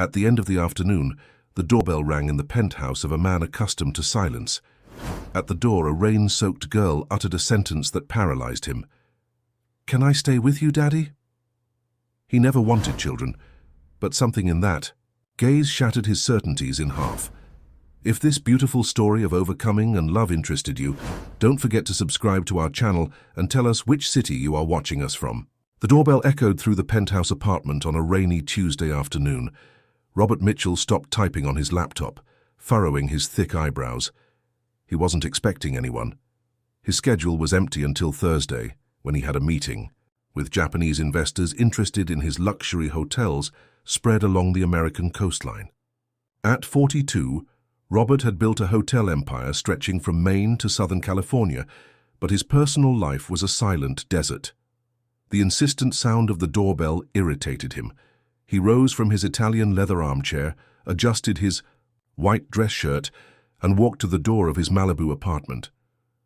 At the end of the afternoon, the doorbell rang in the penthouse of a man accustomed to silence. At the door, a rain-soaked girl uttered a sentence that paralyzed him. "Can I stay with you, Daddy?" He never wanted children, but something in that gaze shattered his certainties in half. If this beautiful story of overcoming and love interested you, don't forget to subscribe to our channel and tell us which city you are watching us from. The doorbell echoed through the penthouse apartment on a rainy Tuesday afternoon. Robert Mitchell stopped typing on his laptop, furrowing his thick eyebrows. He wasn't expecting anyone. His schedule was empty until Thursday, when he had a meeting with Japanese investors interested in his luxury hotels spread along the American coastline. At 42, Robert had built a hotel empire stretching from Maine to Southern California, but his personal life was a silent desert. The insistent sound of the doorbell irritated him. He rose from his Italian leather armchair, adjusted his white dress shirt, and walked to the door of his Malibu apartment.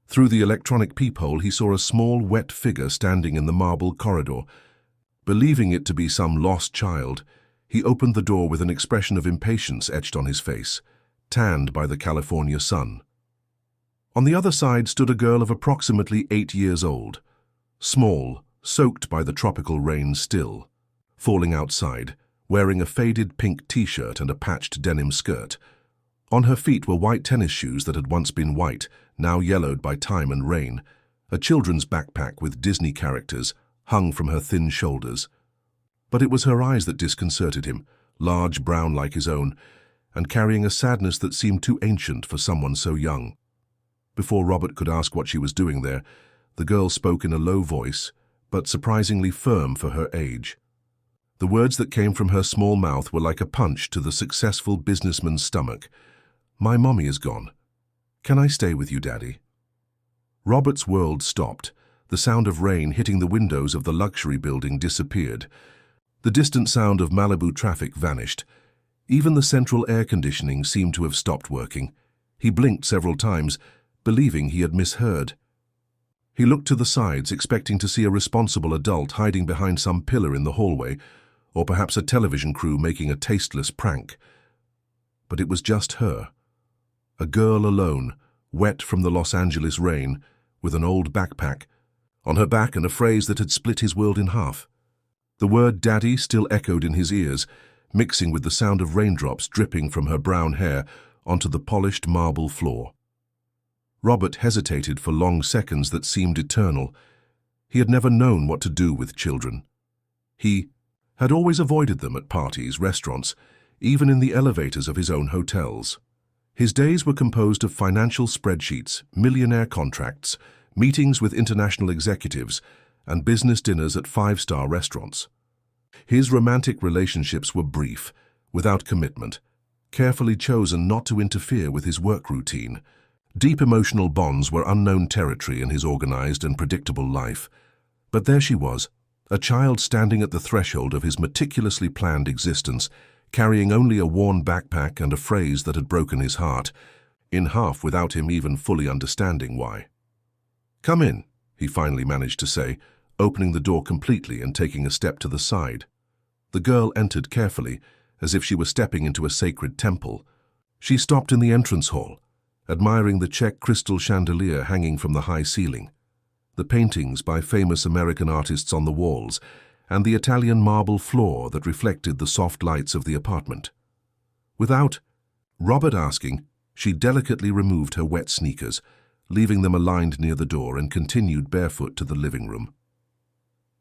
Through the electronic peephole, he saw a small, wet figure standing in the marble corridor. Believing it to be some lost child, he opened the door with an expression of impatience etched on his face, tanned by the California sun. On the other side stood a girl of approximately 8 years old, small, soaked by the tropical rain still, falling outside, wearing a faded pink t-shirt and a patched denim skirt. On her feet were white tennis shoes that had once been white, now yellowed by time and rain. A children's backpack with Disney characters hung from her thin shoulders. But it was her eyes that disconcerted him, large, brown like his own, and carrying a sadness that seemed too ancient for someone so young. Before Robert could ask what she was doing there, the girl spoke in a low voice, but surprisingly firm for her age. The words that came from her small mouth were like a punch to the successful businessman's stomach. "My mommy is gone. Can I stay with you, Daddy?" Robert's world stopped. The sound of rain hitting the windows of the luxury building disappeared. The distant sound of Malibu traffic vanished. Even the central air conditioning seemed to have stopped working. He blinked several times, believing he had misheard. He looked to the sides, expecting to see a responsible adult hiding behind some pillar in the hallway, or perhaps a television crew making a tasteless prank. But it was just her. A girl alone, wet from the Los Angeles rain, with an old backpack on her back and a phrase that had split his world in half. The word "Daddy" still echoed in his ears, mixing with the sound of raindrops dripping from her brown hair onto the polished marble floor. Robert hesitated for long seconds that seemed eternal. He had never known what to do with children. He had always avoided them at parties, restaurants, even in the elevators of his own hotels. His days were composed of financial spreadsheets, millionaire contracts, meetings with international executives, and business dinners at five-star restaurants. His romantic relationships were brief, without commitment, carefully chosen not to interfere with his work routine. Deep emotional bonds were unknown territory in his organized and predictable life. But there she was, a child standing at the threshold of his meticulously planned existence, carrying only a worn backpack and a phrase that had broken his heart, in half without him even fully understanding why. "Come in," he finally managed to say, opening the door completely and taking a step to the side. The girl entered carefully, as if she were stepping into a sacred temple. She stopped in the entrance hall, admiring the check crystal chandelier hanging from the high ceiling, the paintings by famous American artists on the walls, and the Italian marble floor that reflected the soft lights of the apartment. Without Robert asking, she delicately removed her wet sneakers, leaving them aligned near the door, and continued barefoot to the living room.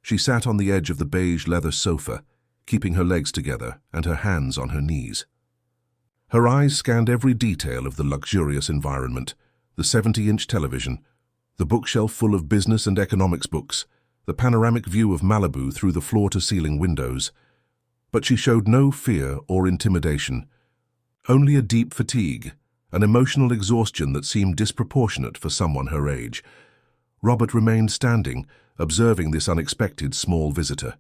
She sat on the edge of the beige leather sofa, keeping her legs together and her hands on her knees. Her eyes scanned every detail of the luxurious environment, the 70-inch television, the bookshelf full of business and economics books, the panoramic view of Malibu through the floor-to-ceiling windows. But she showed no fear or intimidation, only a deep fatigue, an emotional exhaustion that seemed disproportionate for someone her age. Robert remained standing, observing this unexpected small visitor.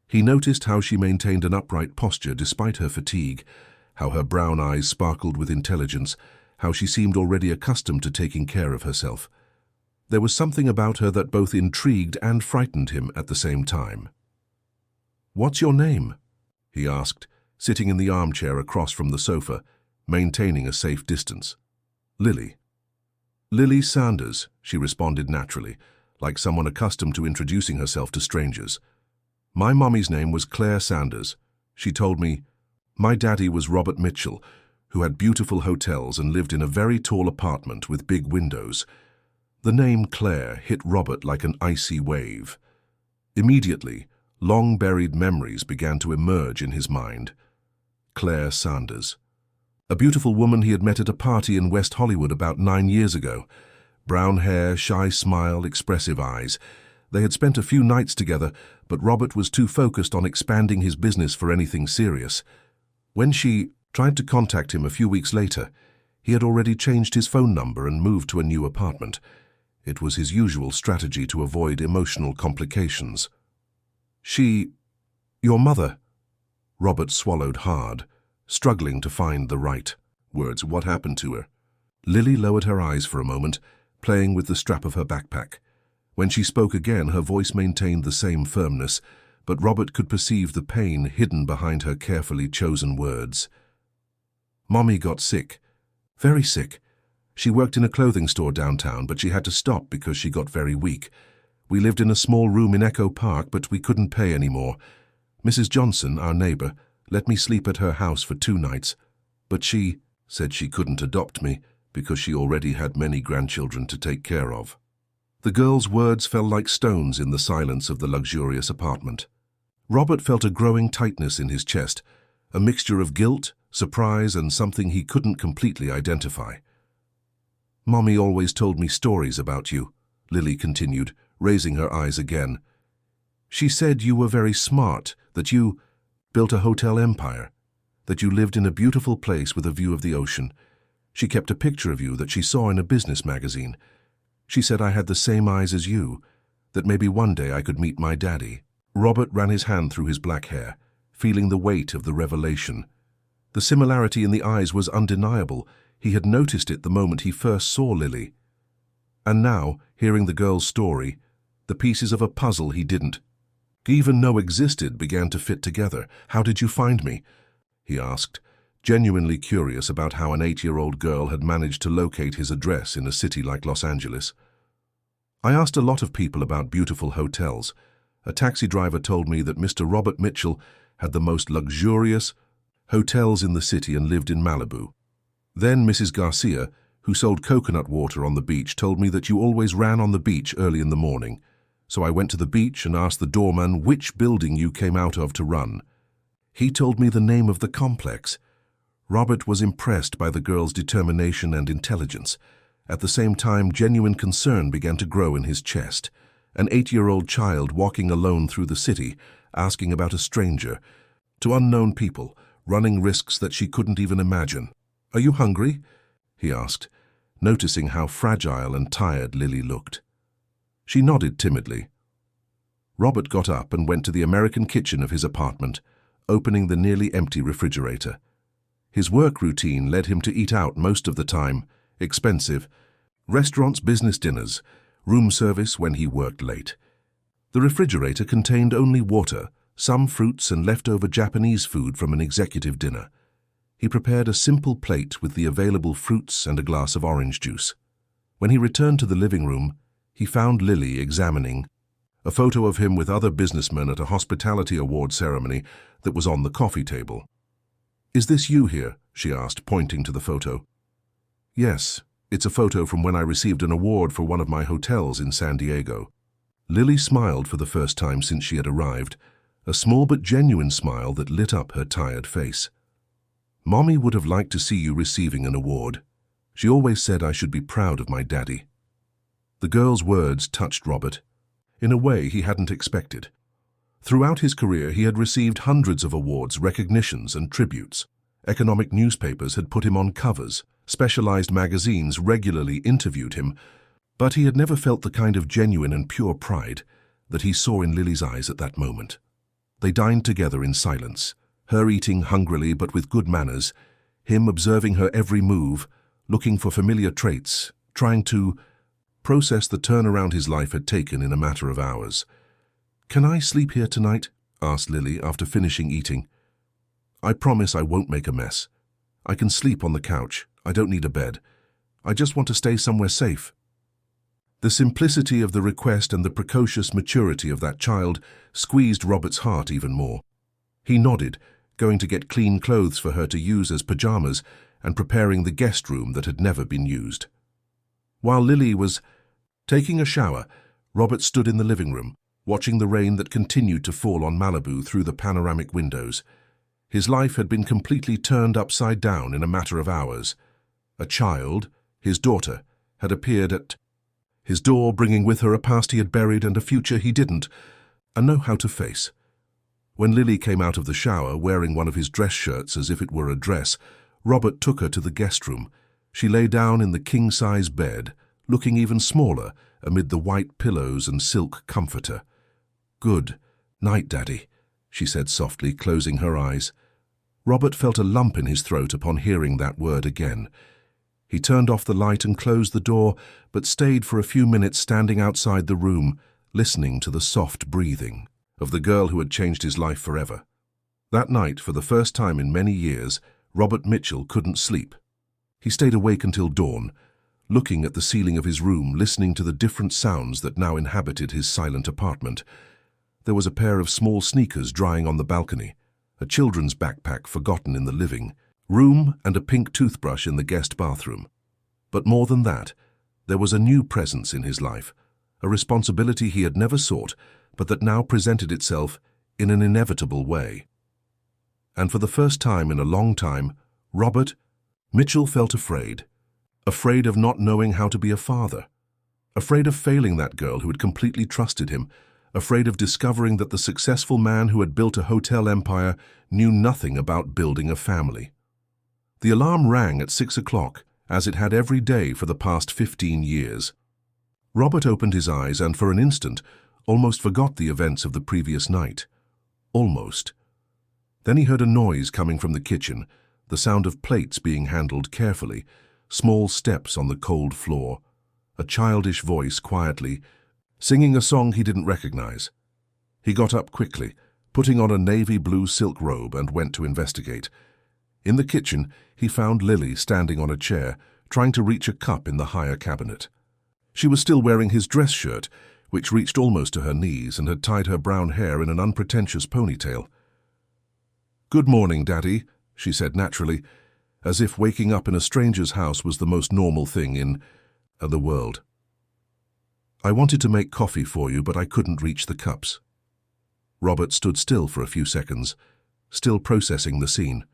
He noticed how she maintained an upright posture despite her fatigue, how her brown eyes sparkled with intelligence, how she seemed already accustomed to taking care of herself. There was something about her that both intrigued and frightened him at the same time. "What's your name?" he asked, sitting in the armchair across from the sofa, maintaining a safe distance. Lily. Lily Sanders, she responded naturally, like someone accustomed to introducing herself to strangers. My mommy's name was Claire Sanders. She told me, my daddy was Robert Mitchell, who had beautiful hotels and lived in a very tall apartment with big windows. The name Claire hit Robert like an icy wave. Immediately, long-buried memories began to emerge in his mind. Claire Sanders. A beautiful woman he had met at a party in West Hollywood about 9 years ago. Brown hair, shy smile, expressive eyes. They had spent a few nights together, but Robert was too focused on expanding his business for anything serious. When she tried to contact him a few weeks later, he had already changed his phone number and moved to a new apartment. It was his usual strategy to avoid emotional complications. Your mother. Robert swallowed hard, struggling to find the right words. What happened to her? Lily lowered her eyes for a moment, playing with the strap of her backpack. When she spoke again, her voice maintained the same firmness, but Robert could perceive the pain hidden behind her carefully chosen words. Mommy got sick. Very sick. She worked in a clothing store downtown, but she had to stop because she got very weak. We lived in a small room in Echo Park, but we couldn't pay any more. Mrs. Johnson, our neighbor, let me sleep at her house for 2 nights, but she said she couldn't adopt me because she already had many grandchildren to take care of. The girl's words fell like stones in the silence of the luxurious apartment. Robert felt a growing tightness in his chest, a mixture of guilt, surprise, and something he couldn't completely identify. Mommy always told me stories about you, Lily continued, raising her eyes again. She said you were very smart, that you built a hotel empire, that you lived in a beautiful place with a view of the ocean. She kept a picture of you that she saw in a business magazine. She said I had the same eyes as you, that maybe one day I could meet my daddy. Robert ran his hand through his black hair, feeling the weight of the revelation. The similarity in the eyes was undeniable. He had noticed it the moment he first saw Lily. And now, hearing the girl's story, the pieces of a puzzle he didn't even know existed began to fit together. How did you find me? He asked, genuinely curious about how an 8-year-old girl had managed to locate his address in a city like Los Angeles. I asked a lot of people about beautiful hotels. A taxi driver told me that Mr. Robert Mitchell had the most luxurious hotels in the city and lived in Malibu. Then Mrs. Garcia, who sold coconut water on the beach, told me that you always ran on the beach early in the morning. So I went to the beach and asked the doorman which building you came out of to run. He told me the name of the complex. Robert was impressed by the girl's determination and intelligence. At the same time, genuine concern began to grow in his chest. An 8-year-old child walking alone through the city, asking about a stranger, to unknown people, running risks that she couldn't even imagine. Are you hungry? He asked, noticing how fragile and tired Lily looked. She nodded timidly. Robert got up and went to the American kitchen of his apartment, opening the nearly empty refrigerator. His work routine led him to eat out most of the time, expensive, restaurants, business dinners, room service when he worked late. The refrigerator contained only water, some fruits and leftover Japanese food from an executive dinner. He prepared a simple plate with the available fruits and a glass of orange juice. When he returned to the living room, he found Lily examining a photo of him with other businessmen at a hospitality award ceremony that was on the coffee table. Is this you here? She asked, pointing to the photo. Yes, it's a photo from when I received an award for one of my hotels in San Diego. Lily smiled for the first time since she had arrived, a small but genuine smile that lit up her tired face. Mommy would have liked to see you receiving an award. She always said I should be proud of my daddy. The girl's words touched Robert, in a way he hadn't expected. Throughout his career, he had received hundreds of awards, recognitions, and tributes. Economic newspapers had put him on covers, specialized magazines regularly interviewed him, but he had never felt the kind of genuine and pure pride that he saw in Lily's eyes at that moment. They dined together in silence, her eating hungrily but with good manners, him observing her every move, looking for familiar traits, trying to process the turnaround his life had taken in a matter of hours. Can I sleep here tonight? Asked Lily after finishing eating. I promise I won't make a mess. I can sleep on the couch. I don't need a bed. I just want to stay somewhere safe." The simplicity of the request and the precocious maturity of that child squeezed Robert's heart even more. He nodded, going to get clean clothes for her to use as pajamas and preparing the guest room that had never been used. While Lily was taking a shower, Robert stood in the living room, watching the rain that continued to fall on Malibu through the panoramic windows. His life had been completely turned upside down in a matter of hours. A child, his daughter, had appeared at his door, bringing with her a past he had buried and a future he didn't know how to face. When Lily came out of the shower, wearing one of his dress shirts as if it were a dress, Robert took her to the guest room. She lay down in the king-size bed, looking even smaller amid the white pillows and silk comforter. "Good night, Daddy," she said softly, closing her eyes. Robert felt a lump in his throat upon hearing that word again. He turned off the light and closed the door, but stayed for a few minutes standing outside the room, listening to the soft breathing of the girl who had changed his life forever. That night, for the first time in many years, Robert Mitchell couldn't sleep. He stayed awake until dawn, looking at the ceiling of his room, listening to the different sounds that now inhabited his silent apartment. There was a pair of small sneakers drying on the balcony, a children's backpack forgotten in the living room, and a pink toothbrush in the guest bathroom. But more than that, there was a new presence in his life, a responsibility he had never sought, but that now presented itself in an inevitable way. And for the first time in a long time, Robert Mitchell felt afraid of not knowing how to be a father, afraid of failing that girl who had completely trusted him, afraid of discovering that the successful man who had built a hotel empire knew nothing about building a family. The alarm rang at 6 o'clock, as it had every day for the past 15 years. Robert opened his eyes and for an instant almost forgot the events of the previous night. Almost. Then he heard a noise coming from the kitchen, the sound of plates being handled carefully, small steps on the cold floor, a childish voice quietly singing a song he didn't recognize. He got up quickly, putting on a navy blue silk robe, and went to investigate. In the kitchen, he found Lily standing on a chair, trying to reach a cup in the higher cabinet. She was still wearing his dress shirt, which reached almost to her knees, and had tied her brown hair in an unpretentious ponytail. "Good morning, Daddy," she said naturally, as if waking up in a stranger's house was the most normal thing in the world. "I wanted to make coffee for you, but I couldn't reach the cups." Robert stood still for a few seconds, still processing the scene.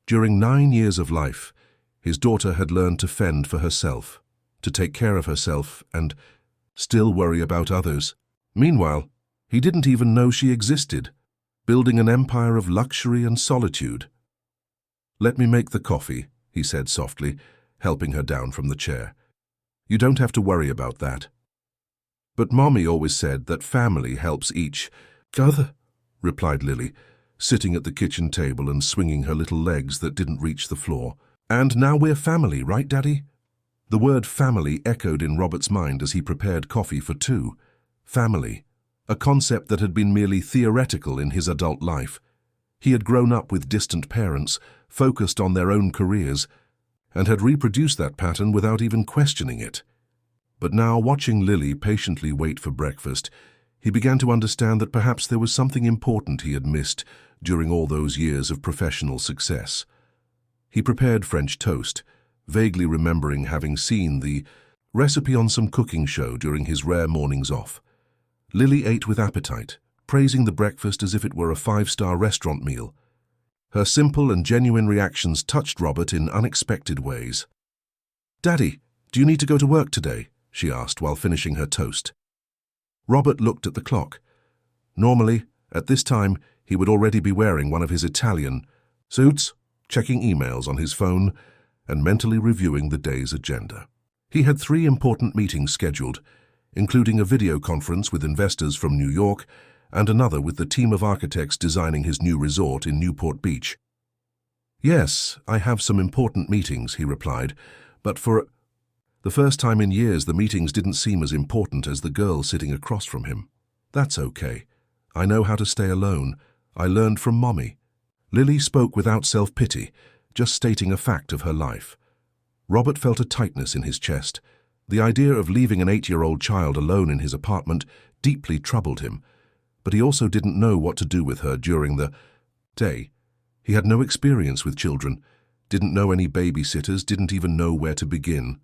During 9 years of life, his daughter had learned to fend for herself, to take care of herself, and still worry about others. Meanwhile, he didn't even know she existed, building an empire of luxury and solitude. "Let me make the coffee," he said softly, helping her down from the chair. "You don't have to worry about that." "But Mommy always said that family helps each other," replied Lily, sitting at the kitchen table and swinging her little legs that didn't reach the floor. "And now we're family, right, Daddy?" The word family echoed in Robert's mind as he prepared coffee for two. Family, a concept that had been merely theoretical in his adult life. He had grown up with distant parents, focused on their own careers, and had reproduced that pattern without even questioning it. But now, watching Lily patiently wait for breakfast, he began to understand that perhaps there was something important he had missed during all those years of professional success. He prepared French toast, vaguely remembering having seen the recipe on some cooking show during his rare mornings off. Lily ate with appetite, praising the breakfast as if it were a 5-star restaurant meal. Her simple and genuine reactions touched Robert in unexpected ways. "Daddy, do you need to go to work today?" she asked while finishing her toast. Robert looked at the clock. Normally, at this time, he would already be wearing one of his Italian suits, checking emails on his phone, and mentally reviewing the day's agenda. He had 3 important meetings scheduled, including a video conference with investors from New York and another with the team of architects designing his new resort in Newport Beach. "Yes, I have some important meetings," he replied, but for the first time in years the meetings didn't seem as important as the girl sitting across from him. "That's okay. I know how to stay alone. I learned from Mommy." Lily spoke without self-pity, just stating a fact of her life. Robert felt a tightness in his chest. The idea of leaving an 8-year-old child alone in his apartment deeply troubled him, but he also didn't know what to do with her during the day. He had no experience with children, didn't know any babysitters, didn't even know where to begin.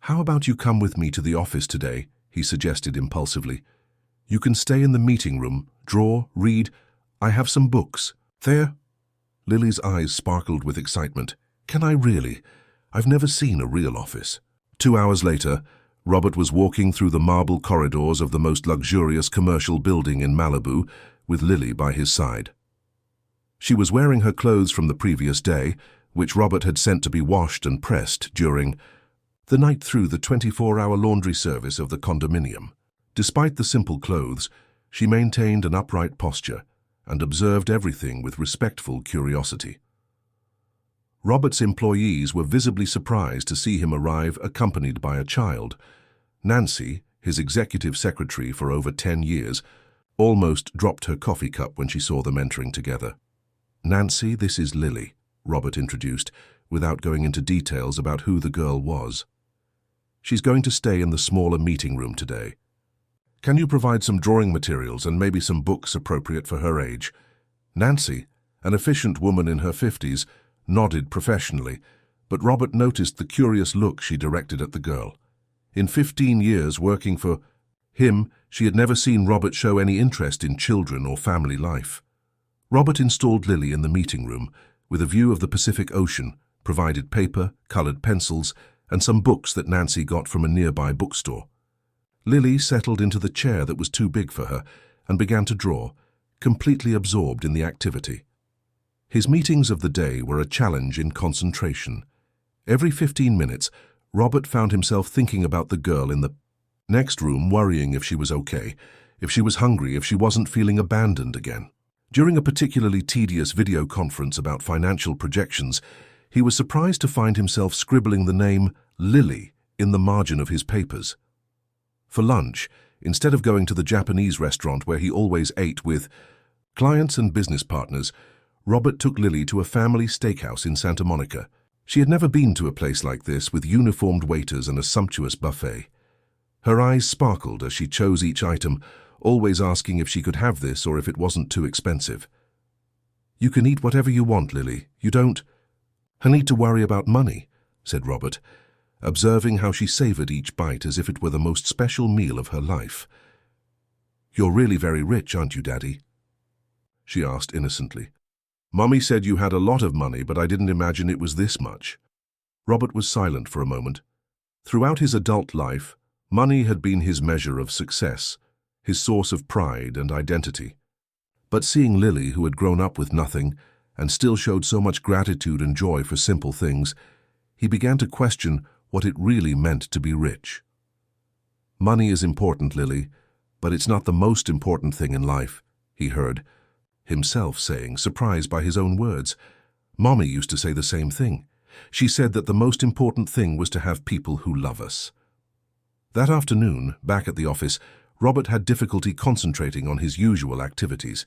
"How about you come with me to the office today?" he suggested impulsively. "You can stay in the meeting room, draw, read. I have some books." "There?" Lily's eyes sparkled with excitement. "Can I really? I've never seen a real office." 2 hours later, Robert was walking through the marble corridors of the most luxurious commercial building in Malibu with Lily by his side. She was wearing her clothes from the previous day, which Robert had sent to be washed and pressed during the night through the 24-hour laundry service of the condominium. Despite the simple clothes, she maintained an upright posture and observed everything with respectful curiosity. Robert's employees were visibly surprised to see him arrive accompanied by a child. Nancy, his executive secretary for over 10 years, almost dropped her coffee cup when she saw them entering together. "Nancy, this is Lily," Robert introduced, without going into details about who the girl was. "She's going to stay in the smaller meeting room today. Can you provide some drawing materials and maybe some books appropriate for her age?" Nancy, an efficient woman in her 50s, nodded professionally, but Robert noticed the curious look she directed at the girl. In 15 years working for him, she had never seen Robert show any interest in children or family life. Robert installed Lily in the meeting room with a view of the Pacific Ocean, provided paper, colored pencils, and some books that Nancy got from a nearby bookstore. Lily settled into the chair that was too big for her and began to draw, completely absorbed in the activity. His meetings of the day were a challenge in concentration. Every 15 minutes, Robert found himself thinking about the girl in the next room, worrying if she was okay, if she was hungry, if she wasn't feeling abandoned again. During a particularly tedious video conference about financial projections, he was surprised to find himself scribbling the name Lily in the margin of his papers. For lunch, instead of going to the Japanese restaurant where he always ate with clients and business partners, Robert took Lily to a family steakhouse in Santa Monica. She had never been to a place like this with uniformed waiters and a sumptuous buffet. Her eyes sparkled as she chose each item, always asking if she could have this or if it wasn't too expensive. "You can eat whatever you want, Lily. You don't need to worry about money," said Robert, observing how she savored each bite as if it were the most special meal of her life. "You're really very rich, aren't you, Daddy?" she asked innocently. "Mummy said you had a lot of money, but I didn't imagine it was this much." Robert was silent for a moment. Throughout his adult life, money had been his measure of success, his source of pride and identity. But seeing Lily, who had grown up with nothing and still showed so much gratitude and joy for simple things, he began to question what it really meant to be rich. "Money is important, Lily, but it's not the most important thing in life," he heard himself saying, surprised by his own words. Mommy used to say the same thing. She said that the most important thing was to have people who love us. That afternoon, back at the office, Robert had difficulty concentrating on his usual activities.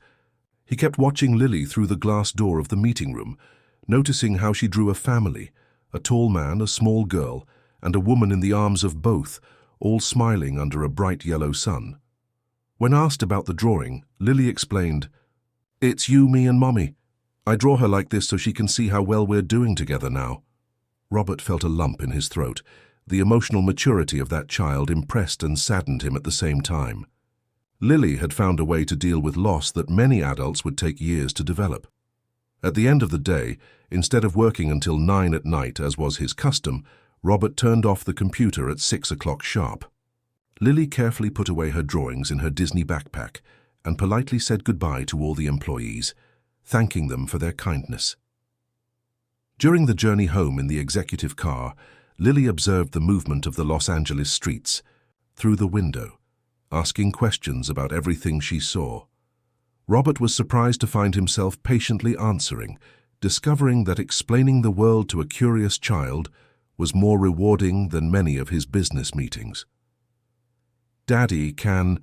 He kept watching Lily through the glass door of the meeting room, noticing how she drew a family, a tall man, a small girl, and a woman in the arms of both, all smiling under a bright yellow sun. When asked about the drawing, Lily explained, "It's you, me, and Mommy. I draw her like this so she can see how well we're doing together now." Robert felt a lump in his throat. The emotional maturity of that child impressed and saddened him at the same time. Lily had found a way to deal with loss that many adults would take years to develop. At the end of the day, instead of working until 9 at night, as was his custom, Robert turned off the computer at 6 o'clock sharp. Lily carefully put away her drawings in her Disney backpack and politely said goodbye to all the employees, thanking them for their kindness. During the journey home in the executive car, Lily observed the movement of the Los Angeles streets through the window, asking questions about everything she saw. Robert was surprised to find himself patiently answering, discovering that explaining the world to a curious child was more rewarding than many of his business meetings. "Daddy, can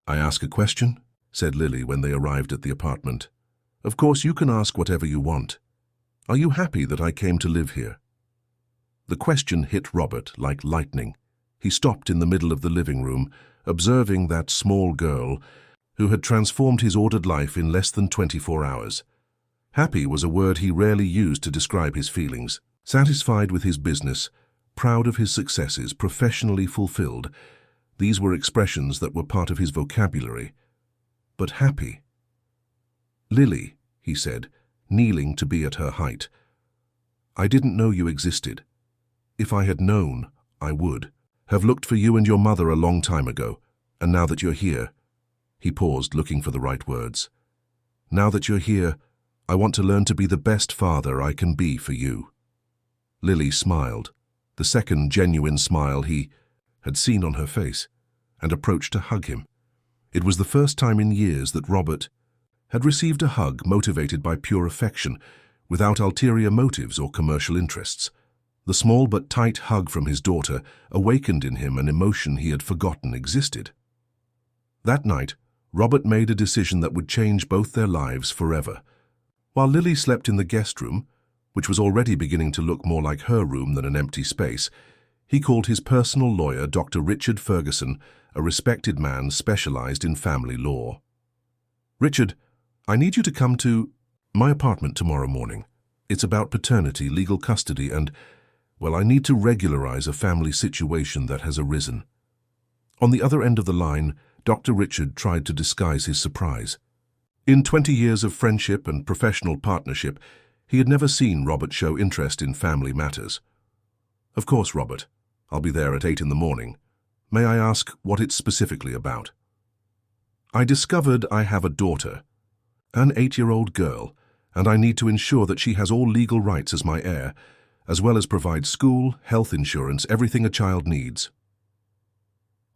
I ask a question?" said Lily when they arrived at the apartment. Of course, you can ask whatever you want. Are you happy that I came to live here? The question hit Robert like lightning. He stopped in the middle of the living room, observing that small girl who had transformed his ordered life in less than 24 hours. Happy was a word he rarely used to describe his feelings. Satisfied with his business, proud of his successes, professionally fulfilled, these were expressions that were part of his vocabulary. But happy. "Lily," he said, kneeling to be at her height, "I didn't know you existed. If I had known, I would have looked for you and your mother a long time ago, and now that you're here," he paused, looking for the right words. "Now that you're here, I want to learn to be the best father I can be for you." Lily smiled, the second genuine smile he had seen on her face, and approached to hug him. It was the first time in years that Robert had received a hug motivated by pure affection, without ulterior motives or commercial interests. The small but tight hug from his daughter awakened in him an emotion he had forgotten existed. That night, Robert made a decision that would change both their lives forever. While Lily slept in the guest room, which was already beginning to look more like her room than an empty space, he called his personal lawyer, Dr. Richard Ferguson, a respected man specialized in family law. "Richard, I need you to come to my apartment tomorrow morning. It's about paternity, legal custody, and, well, I need to regularize a family situation that has arisen." On the other end of the line, Dr. Richard tried to disguise his surprise. In 20 years of friendship and professional partnership, he had never seen Robert show interest in family matters. "Of course, Robert. I'll be there at 8 in the morning. May I ask what it's specifically about?" "I discovered I have a daughter, an 8-year-old girl, and I need to ensure that she has all legal rights as my heir, as well as provide school, health insurance, everything a child needs."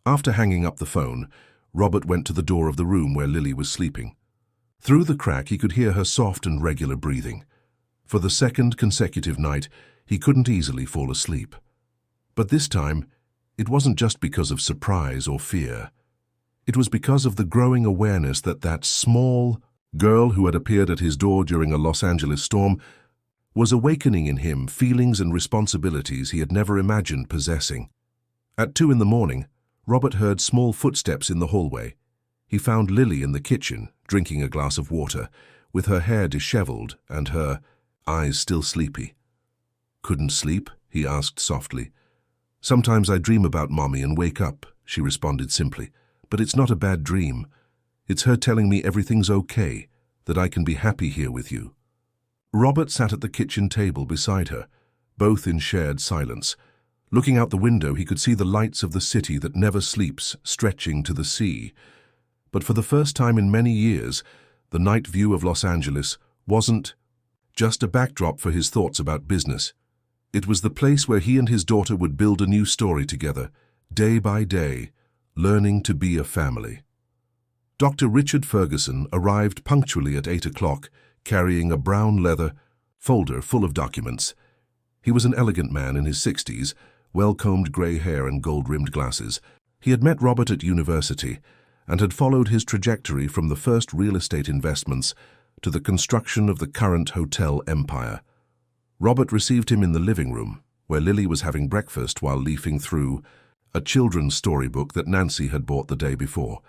After hanging up the phone, Robert went to the door of the room where Lily was sleeping. Through the crack, he could hear her soft and regular breathing. For the second consecutive night, he couldn't easily fall asleep. But this time, it wasn't just because of surprise or fear. It was because of the growing awareness that small girl who had appeared at his door during a Los Angeles storm was awakening in him feelings and responsibilities he had never imagined possessing. At 2 in the morning, Robert heard small footsteps in the hallway. He found Lily in the kitchen, drinking a glass of water, with her hair disheveled and her eyes still sleepy. "Couldn't sleep?" he asked softly. "Sometimes I dream about Mommy and wake up," she responded simply. "But it's not a bad dream. It's her telling me everything's okay, that I can be happy here with you." Robert sat at the kitchen table beside her, both in shared silence. Looking out the window, he could see the lights of the city that never sleeps stretching to the sea. But for the first time in many years, the night view of Los Angeles wasn't just a backdrop for his thoughts about business. It was the place where he and his daughter would build a new story together, day by day, learning to be a family. Dr. Richard Ferguson arrived punctually at 8 o'clock, carrying a brown leather folder full of documents. He was an elegant man in his 60s, well-combed grey hair and gold-rimmed glasses. He had met Robert at university and had followed his trajectory from the first real estate investments to the construction of the current hotel empire. Robert received him in the living room, where Lily was having breakfast while leafing through a children's storybook that Nancy had bought the day before.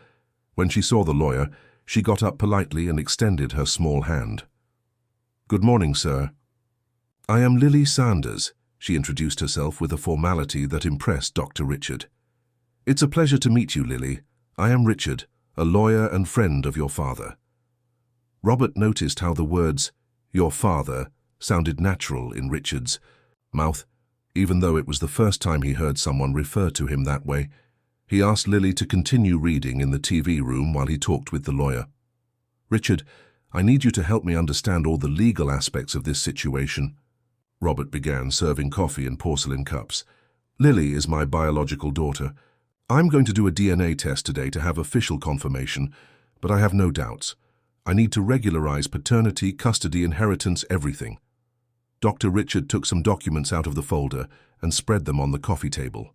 When she saw the lawyer, she got up politely and extended her small hand. "Good morning, sir." "I am Lily Sanders," she introduced herself with a formality that impressed Dr. Richard. "It's a pleasure to meet you, Lily. I am Richard, a lawyer and friend of your father." Robert noticed how the words, "your father," sounded natural in Richard's mouth, even though it was the first time he heard someone refer to him that way. He asked Lily to continue reading in the TV room while he talked with the lawyer. "Richard, I need you to help me understand all the legal aspects of this situation." Robert began, serving coffee in porcelain cups. "Lily is my biological daughter. I'm going to do a DNA test today to have official confirmation, but I have no doubts. I need to regularize paternity, custody, inheritance, everything." Dr. Richard took some documents out of the folder and spread them on the coffee table.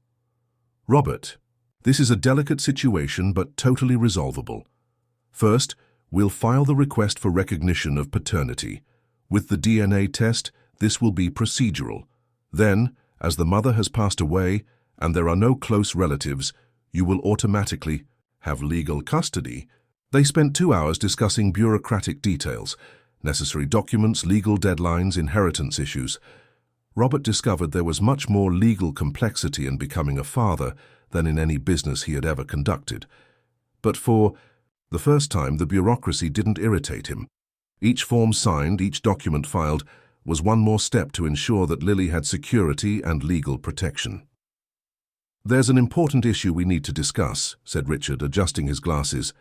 "Robert, this is a delicate situation but totally resolvable. First, We'll file the request for recognition of paternity. With the DNA test, this will be procedural. Then, as the mother has passed away and there are no close relatives, you will automatically have legal custody. They spent 2 hours discussing bureaucratic details, necessary documents, legal deadlines, inheritance issues. Robert discovered there was much more legal complexity in becoming a father than in any business he had ever conducted. But for the first time, the bureaucracy didn't irritate him. Each form signed, each document filed, was one more step to ensure that Lily had security and legal protection. "There's an important issue we need to discuss," said Richard, adjusting his glasses.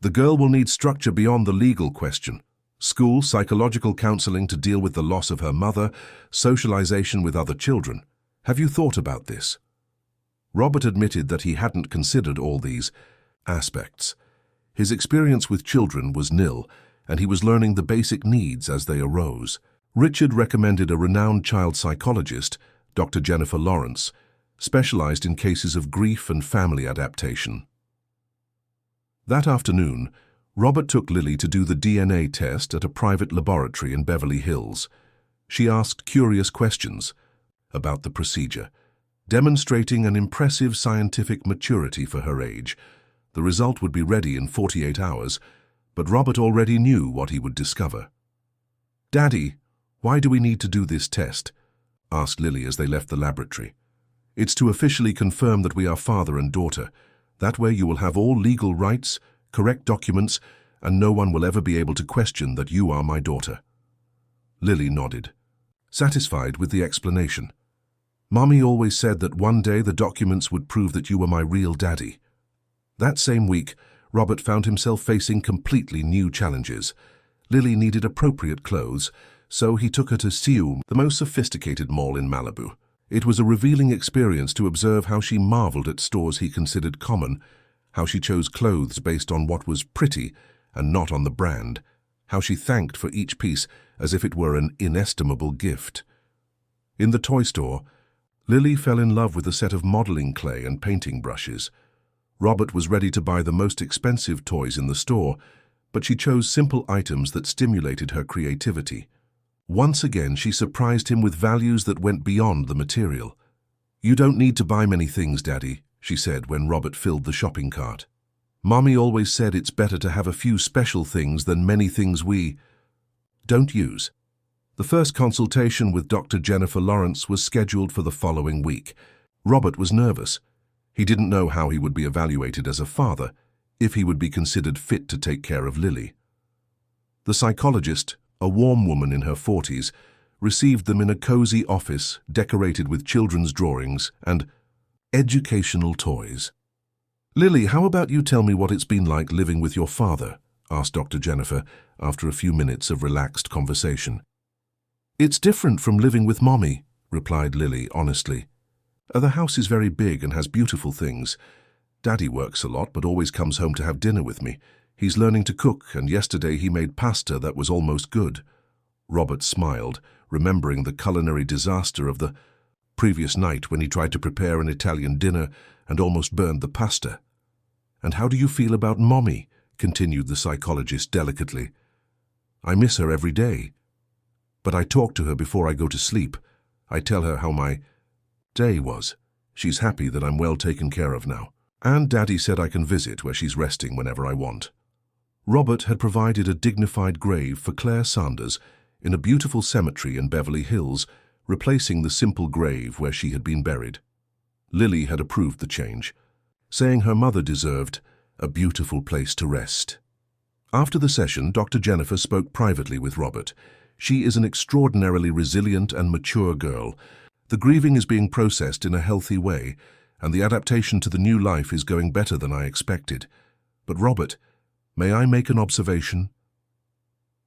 "The girl will need structure beyond the legal question. School, psychological counseling to deal with the loss of her mother, socialization with other children. Have you thought about this?" Robert admitted that he hadn't considered all these aspects. His experience with children was nil, and he was learning the basic needs as they arose. Richard recommended a renowned child psychologist, Dr. Jennifer Lawrence, specialized in cases of grief and family adaptation. That afternoon, Robert took Lily to do the DNA test at a private laboratory in Beverly Hills. She asked curious questions about the procedure, demonstrating an impressive scientific maturity for her age. The result would be ready in 48 hours, but Robert already knew what he would discover. "Daddy, why do we need to do this test?" asked Lily as they left the laboratory. "It's to officially confirm that we are father and daughter. That way you will have all legal rights, correct documents, and no one will ever be able to question that you are my daughter." Lily nodded, satisfied with the explanation. "Mommy always said that one day the documents would prove that you were my real daddy." That same week, Robert found himself facing completely new challenges. Lily needed appropriate clothes, so he took her to Siu, the most sophisticated mall in Malibu. It was a revealing experience to observe how she marveled at stores he considered common, how she chose clothes based on what was pretty and not on the brand, how she thanked for each piece as if it were an inestimable gift. In the toy store, Lily fell in love with a set of modeling clay and painting brushes. Robert was ready to buy the most expensive toys in the store, but she chose simple items that stimulated her creativity. Once again, she surprised him with values that went beyond the material. "You don't need to buy many things, Daddy," she said when Robert filled the shopping cart. "Mommy always said it's better to have a few special things than many things we don't use." The first consultation with Dr. Jennifer Lawrence was scheduled for the following week. Robert was nervous. He didn't know how he would be evaluated as a father, if he would be considered fit to take care of Lily. The psychologist, a warm woman in her 40s, received them in a cozy office decorated with children's drawings and educational toys. "Lily, how about you tell me what it's been like living with your father?" asked Dr. Jennifer after a few minutes of relaxed conversation. "It's different from living with Mommy," replied Lily honestly. "The house is very big and has beautiful things. Daddy works a lot but always comes home to have dinner with me. He's learning to cook, and yesterday he made pasta that was almost good." Robert smiled, remembering the culinary disaster of the previous night when he tried to prepare an Italian dinner and almost burned the pasta. "And how do you feel about Mommy?" continued the psychologist delicately. "I miss her every day. But I talk to her before I go to sleep. I tell her how my day was. She's happy that I'm well taken care of now. And Daddy said I can visit where she's resting whenever I want." Robert had provided a dignified grave for Claire Sanders in a beautiful cemetery in Beverly Hills, replacing the simple grave where she had been buried. Lily had approved the change, saying her mother deserved a beautiful place to rest. After the session, Dr. Jennifer spoke privately with Robert. "She is an extraordinarily resilient and mature girl. The grieving is being processed in a healthy way, and the adaptation to the new life is going better than I expected. But Robert, may I make an observation?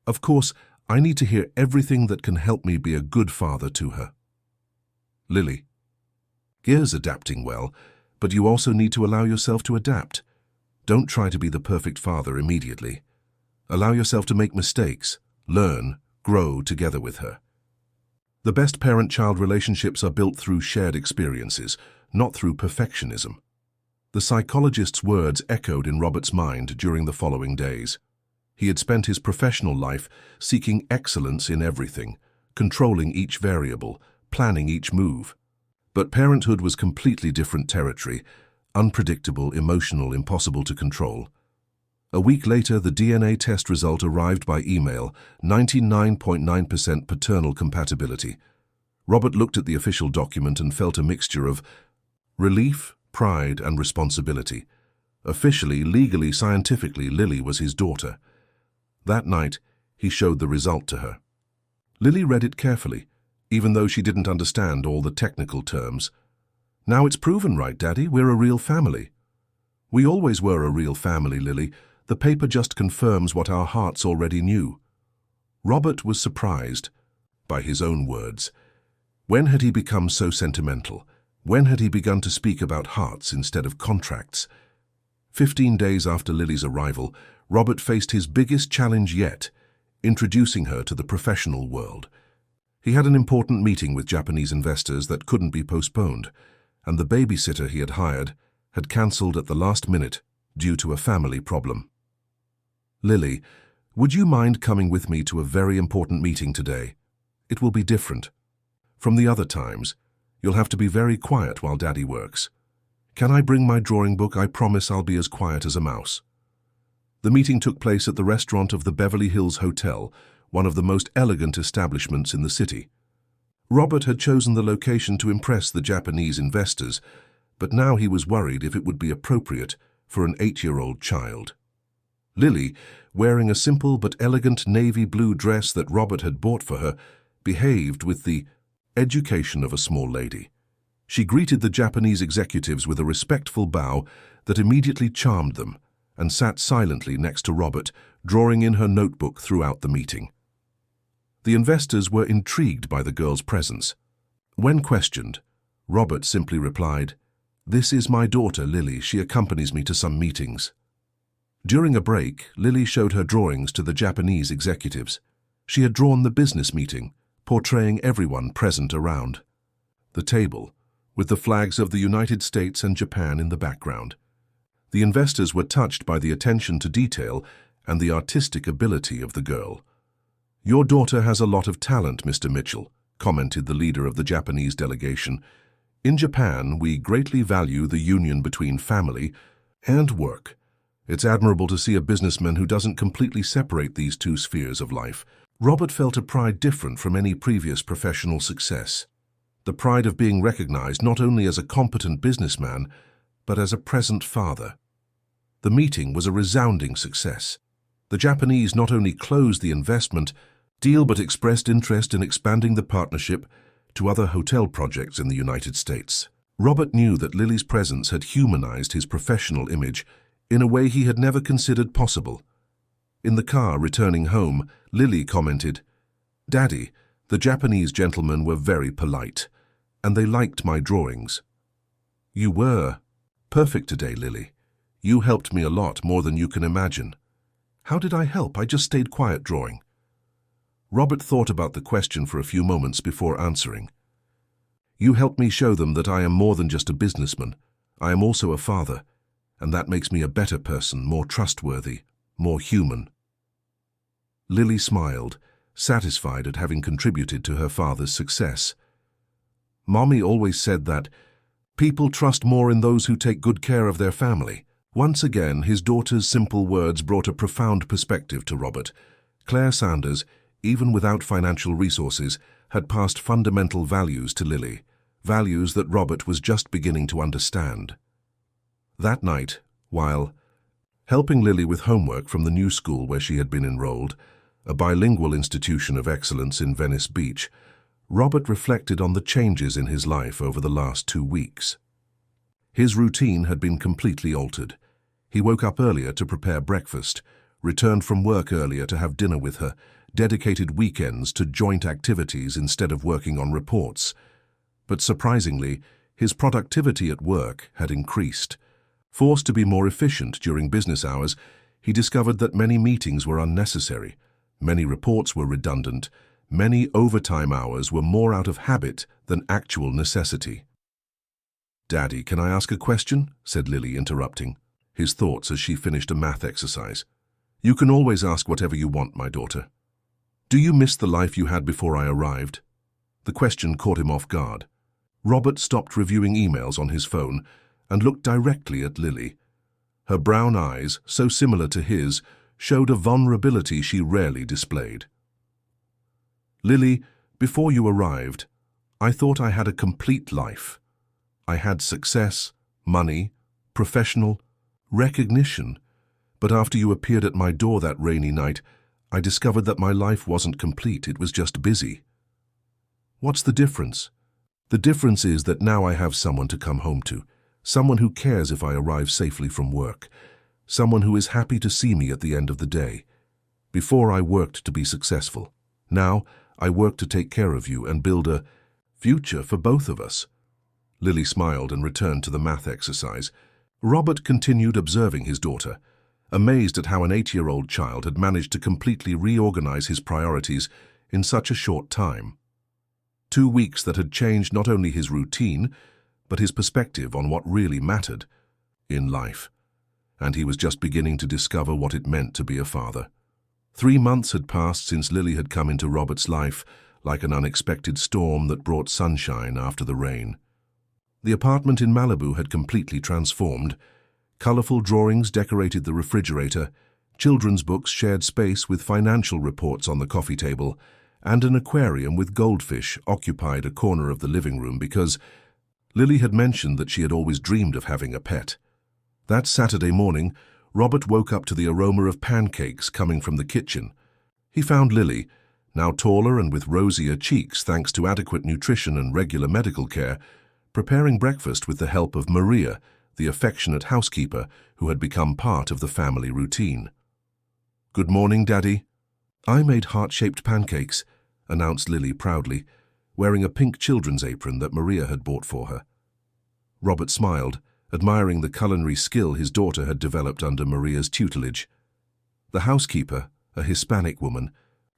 Of course, I need to hear everything that can help me be a good father to her." Lily: "Gear's adapting well, but you also need to allow yourself to adapt. Don't try to be the perfect father immediately. Allow yourself to make mistakes, learn, grow together with her. The best parent-child relationships are built through shared experiences, not through perfectionism." The psychologist's words echoed in Robert's mind during the following days. He had spent his professional life seeking excellence in everything, controlling each variable, planning each move. But parenthood was completely different territory, unpredictable, emotional, impossible to control. A week later, the DNA test result arrived by email, 99.9% paternal compatibility. Robert looked at the official document and felt a mixture of relief, pride, and responsibility. Officially, legally, scientifically, Lily was his daughter. That night, he showed the result to her. Lily read it carefully, even though she didn't understand all the technical terms. "Now it's proven, right, Daddy? We're a real family." "We always were a real family, Lily. The paper just confirms what our hearts already knew." Robert was surprised by his own words. When had he become so sentimental? When had he begun to speak about hearts instead of contracts? 15 days after Lily's arrival, Robert faced his biggest challenge yet, introducing her to the professional world. He had an important meeting with Japanese investors that couldn't be postponed, and the babysitter he had hired had cancelled at the last minute due to a family problem. "Lily, would you mind coming with me to a very important meeting today? It will be different. From the other times, you'll have to be very quiet while Daddy works. Can I bring my drawing book? I promise I'll be as quiet as a mouse." The meeting took place at the restaurant of the Beverly Hills Hotel, one of the most elegant establishments in the city. Robert had chosen the location to impress the Japanese investors, but now he was worried if it would be appropriate for an 8-year-old child. Lily, wearing a simple but elegant navy blue dress that Robert had bought for her, behaved with the education of a small lady. She greeted the Japanese executives with a respectful bow that immediately charmed them, and sat silently next to Robert, drawing in her notebook throughout the meeting. The investors were intrigued by the girl's presence. When questioned, Robert simply replied, "This is my daughter, Lily. She accompanies me to some meetings." During a break, Lily showed her drawings to the Japanese executives. She had drawn the business meeting, portraying everyone present around the table, with the flags of the United States and Japan in the background. The investors were touched by the attention to detail and the artistic ability of the girl. "Your daughter has a lot of talent, Mr. Mitchell," commented the leader of the Japanese delegation. "In Japan, we greatly value the union between family and work. It's admirable to see a businessman who doesn't completely separate these two spheres of life." Robert felt a pride different from any previous professional success. The pride of being recognized not only as a competent businessman, but as a present father. The meeting was a resounding success. The Japanese not only closed the investment deal but expressed interest in expanding the partnership to other hotel projects in the United States. Robert knew that Lily's presence had humanized his professional image in a way he had never considered possible. In the car returning home, Lily commented, "Daddy, the Japanese gentlemen were very polite, and they liked my drawings." "You were perfect today, Lily. You helped me a lot, more than you can imagine." "How did I help? I just stayed quiet drawing." Robert thought about the question for a few moments before answering. "You helped me show them that I am more than just a businessman. I am also a father, and that makes me a better person, more trustworthy, more human." Lily smiled, satisfied at having contributed to her father's success. "Mommy always said that people trust more in those who take good care of their family." Once again, his daughter's simple words brought a profound perspective to Robert. Claire Sanders, even without financial resources, had passed fundamental values to Lily, values that Robert was just beginning to understand. That night, while helping Lily with homework from the new school where she had been enrolled, a bilingual institution of excellence in Venice Beach, Robert reflected on the changes in his life over the last 2 weeks. His routine had been completely altered. He woke up earlier to prepare breakfast, returned from work earlier to have dinner with her, dedicated weekends to joint activities instead of working on reports. But surprisingly, his productivity at work had increased. Forced to be more efficient during business hours, he discovered that many meetings were unnecessary, many reports were redundant, many overtime hours were more out of habit than actual necessity. "Daddy, can I ask a question?" said Lily, interrupting his thoughts as she finished a math exercise. You can always ask whatever you want, my daughter. Do you miss the life you had before I arrived? The question caught him off guard. Robert stopped reviewing emails on his phone and looked directly at Lily. Her brown eyes, so similar to his, showed a vulnerability she rarely displayed. Lily, before you arrived, I thought I had a complete life. I had success, money, professional, recognition. But after you appeared at my door that rainy night, I discovered that my life wasn't complete, it was just busy. What's the difference? The difference is that now I have someone to come home to, someone who cares if I arrive safely from work, someone who is happy to see me at the end of the day. Before I worked to be successful. Now I work to take care of you and build a future for both of us. Lily smiled and returned to the math exercise. Robert continued observing his daughter, amazed at how an 8-year-old child had managed to completely reorganize his priorities in such a short time. 2 weeks that had changed not only his routine, but his perspective on what really mattered in life. And he was just beginning to discover what it meant to be a father. 3 months had passed since Lily had come into Robert's life, like an unexpected storm that brought sunshine after the rain. The apartment in Malibu had completely transformed. Colorful drawings decorated the refrigerator, children's books shared space with financial reports on the coffee table, and an aquarium with goldfish occupied a corner of the living room because Lily had mentioned that she had always dreamed of having a pet. That Saturday morning, Robert woke up to the aroma of pancakes coming from the kitchen. He found Lily, now taller and with rosier cheeks thanks to adequate nutrition and regular medical care, preparing breakfast with the help of Maria, the affectionate housekeeper who had become part of the family routine. "Good morning, Daddy." "I made heart-shaped pancakes," announced Lily proudly, wearing a pink children's apron that Maria had bought for her. Robert smiled, admiring the culinary skill his daughter had developed under Maria's tutelage. The housekeeper, a Hispanic woman,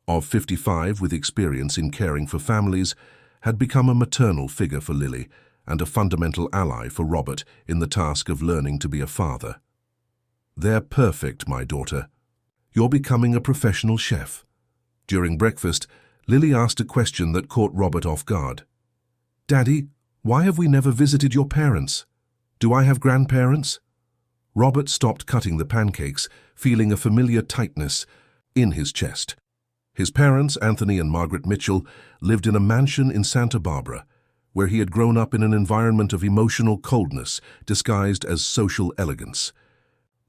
of 55 with experience in caring for families, had become a maternal figure for Lily and a fundamental ally for Robert in the task of learning to be a father. "They're perfect, my daughter. You're becoming a professional chef." During breakfast, Lily asked a question that caught Robert off guard. "Daddy, why have we never visited your parents? Do I have grandparents?" Robert stopped cutting the pancakes, feeling a familiar tightness in his chest. His parents, Anthony and Margaret Mitchell, lived in a mansion in Santa Barbara, where he had grown up in an environment of emotional coldness disguised as social elegance.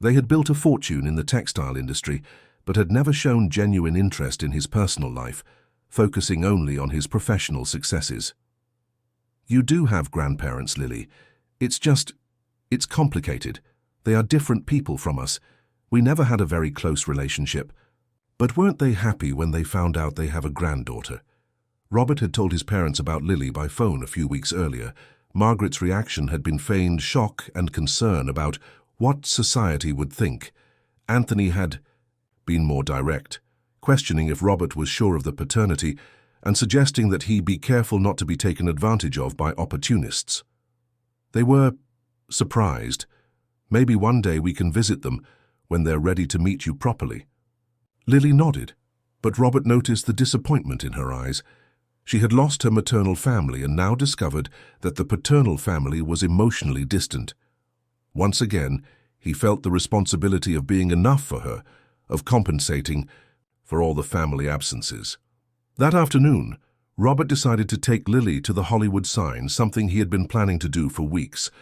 They had built a fortune in the textile industry, but had never shown genuine interest in his personal life, focusing only on his professional successes. "You do have grandparents, Lily. It's complicated. They are different people from us. We never had a very close relationship. But weren't they happy when they found out they have a granddaughter?" Robert had told his parents about Lily by phone a few weeks earlier. Margaret's reaction had been feigned shock and concern about what society would think. Anthony had been more direct, questioning if Robert was sure of the paternity and suggesting that he be careful not to be taken advantage of by opportunists. They were surprised. "Maybe one day we can visit them when they're ready to meet you properly." Lily nodded, but Robert noticed the disappointment in her eyes. She had lost her maternal family and now discovered that the paternal family was emotionally distant. Once again, he felt the responsibility of being enough for her, of compensating for all the family absences. That afternoon, Robert decided to take Lily to the Hollywood sign, something he had been planning to do for weeks.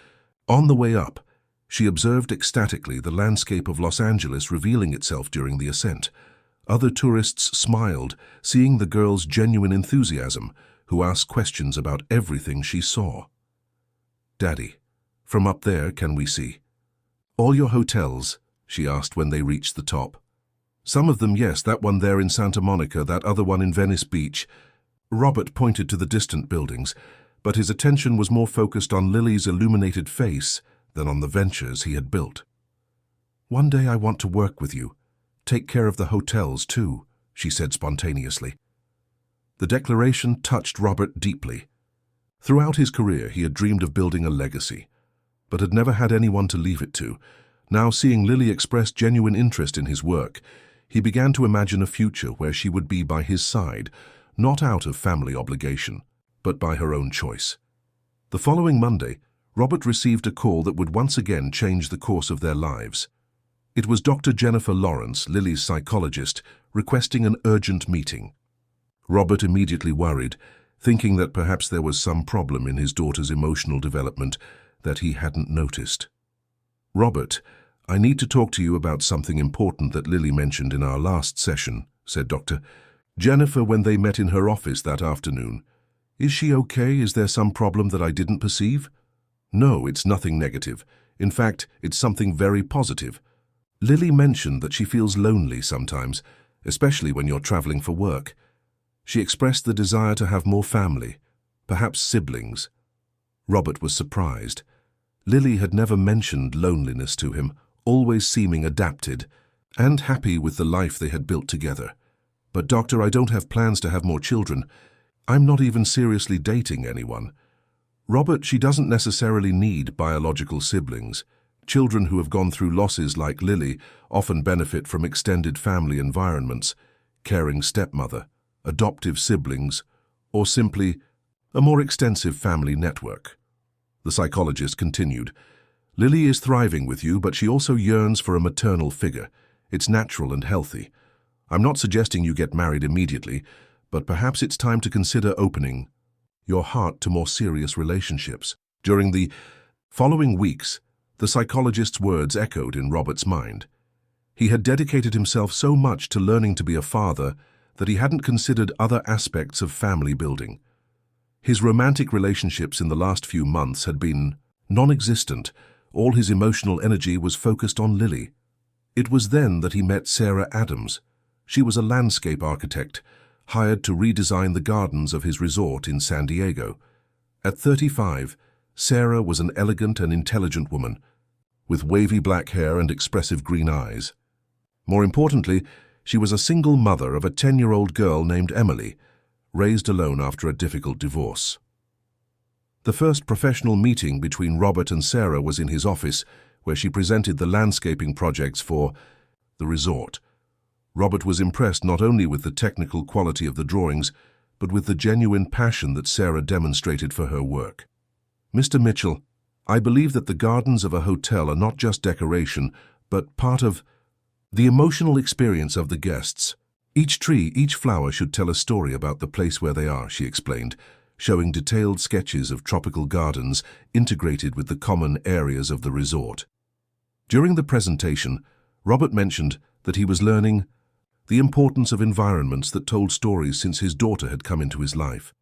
On the way up, she observed ecstatically the landscape of Los Angeles revealing itself during the ascent. Other tourists smiled, seeing the girl's genuine enthusiasm, who asked questions about everything she saw. "Daddy, from up there can we see all your hotels?" she asked when they reached the top. "Some of them, yes, that one there in Santa Monica, that other one in Venice Beach." Robert pointed to the distant buildings, but his attention was more focused on Lily's illuminated face than on the ventures he had built. "One day I want to work with you. Take care of the hotels, too," she said spontaneously. The declaration touched Robert deeply. Throughout his career, he had dreamed of building a legacy, but had never had anyone to leave it to, Now, seeing Lily express genuine interest in his work, he began to imagine a future where she would be by his side, not out of family obligation, but by her own choice. The following Monday, Robert received a call that would once again change the course of their lives. It was Dr. Jennifer Lawrence, Lily's psychologist, requesting an urgent meeting. Robert immediately worried, thinking that perhaps there was some problem in his daughter's emotional development that he hadn't noticed. "Robert, I need to talk to you about something important that Lily mentioned in our last session," said Dr. Jennifer when they met in her office that afternoon. "Is she okay? Is there some problem that I didn't perceive?" "No, it's nothing negative. In fact, it's something very positive. Lily mentioned that she feels lonely sometimes, especially when you're traveling for work. She expressed the desire to have more family, perhaps siblings." Robert was surprised. Lily had never mentioned loneliness to him, always seeming adapted and happy with the life they had built together. "But doctor, I don't have plans to have more children. I'm not even seriously dating anyone." "Robert, she doesn't necessarily need biological siblings. Children who have gone through losses like Lily often benefit from extended family environments, caring stepmother, adoptive siblings, or simply a more extensive family network." The psychologist continued, "Lily is thriving with you, but she also yearns for a maternal figure. It's natural and healthy. I'm not suggesting you get married immediately, but perhaps it's time to consider opening your heart to more serious relationships." During the following weeks, the psychologist's words echoed in Robert's mind. He had dedicated himself so much to learning to be a father that he hadn't considered other aspects of family building. His romantic relationships in the last few months had been non-existent. All his emotional energy was focused on Lily. It was then that he met Sarah Adams. She was a landscape architect, hired to redesign the gardens of his resort in San Diego. At 35, Sarah was an elegant and intelligent woman, with wavy black hair and expressive green eyes. More importantly, she was a single mother of a 10-year-old girl named Emily, raised alone after a difficult divorce. The first professional meeting between Robert and Sarah was in his office, where she presented the landscaping projects for the resort. Robert was impressed not only with the technical quality of the drawings, but with the genuine passion that Sarah demonstrated for her work. "Mr. Mitchell, I believe that the gardens of a hotel are not just decoration, but part of the emotional experience of the guests. Each tree, each flower should tell a story about the place where they are," she explained, showing detailed sketches of tropical gardens integrated with the common areas of the resort. During the presentation, Robert mentioned that he was learning the importance of environments that told stories since his daughter had come into his life.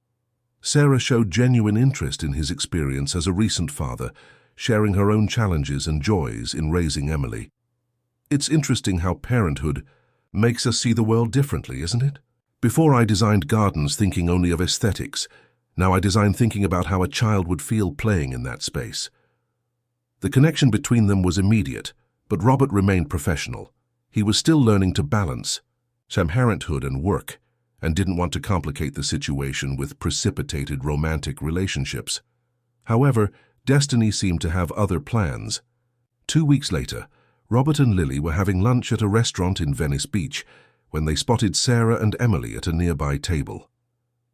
Sarah showed genuine interest in his experience as a recent father, sharing her own challenges and joys in raising Emily. "It's interesting how parenthood makes us see the world differently, isn't it? Before I designed gardens thinking only of aesthetics. Now I design thinking about how a child would feel playing in that space." The connection between them was immediate, but Robert remained professional. He was still learning to balance parenthood and work, and didn't want to complicate the situation with precipitated romantic relationships. However, destiny seemed to have other plans. 2 weeks later, Robert and Lily were having lunch at a restaurant in Venice Beach when they spotted Sarah and Emily at a nearby table.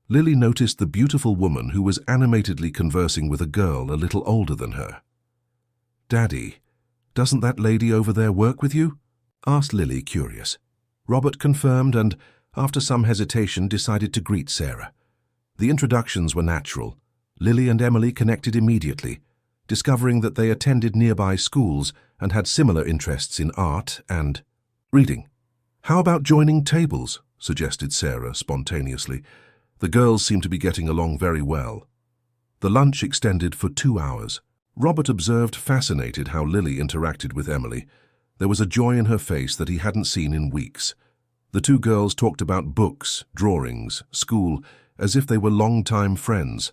Lily noticed the beautiful woman who was animatedly conversing with a girl a little older than her. "Daddy, doesn't that lady over there work with you?" asked Lily, curious. Robert confirmed and, after some hesitation, decided to greet Sarah. The introductions were natural. Lily and Emily connected immediately, discovering that they attended nearby schools and had similar interests in art and reading. "How about joining tables?" suggested Sarah spontaneously. The girls seemed to be getting along very well. The lunch extended for 2 hours. Robert observed, fascinated, how Lily interacted with Emily. There was a joy in her face that he hadn't seen in weeks. The two girls talked about books, drawings, school, as if they were long-time friends.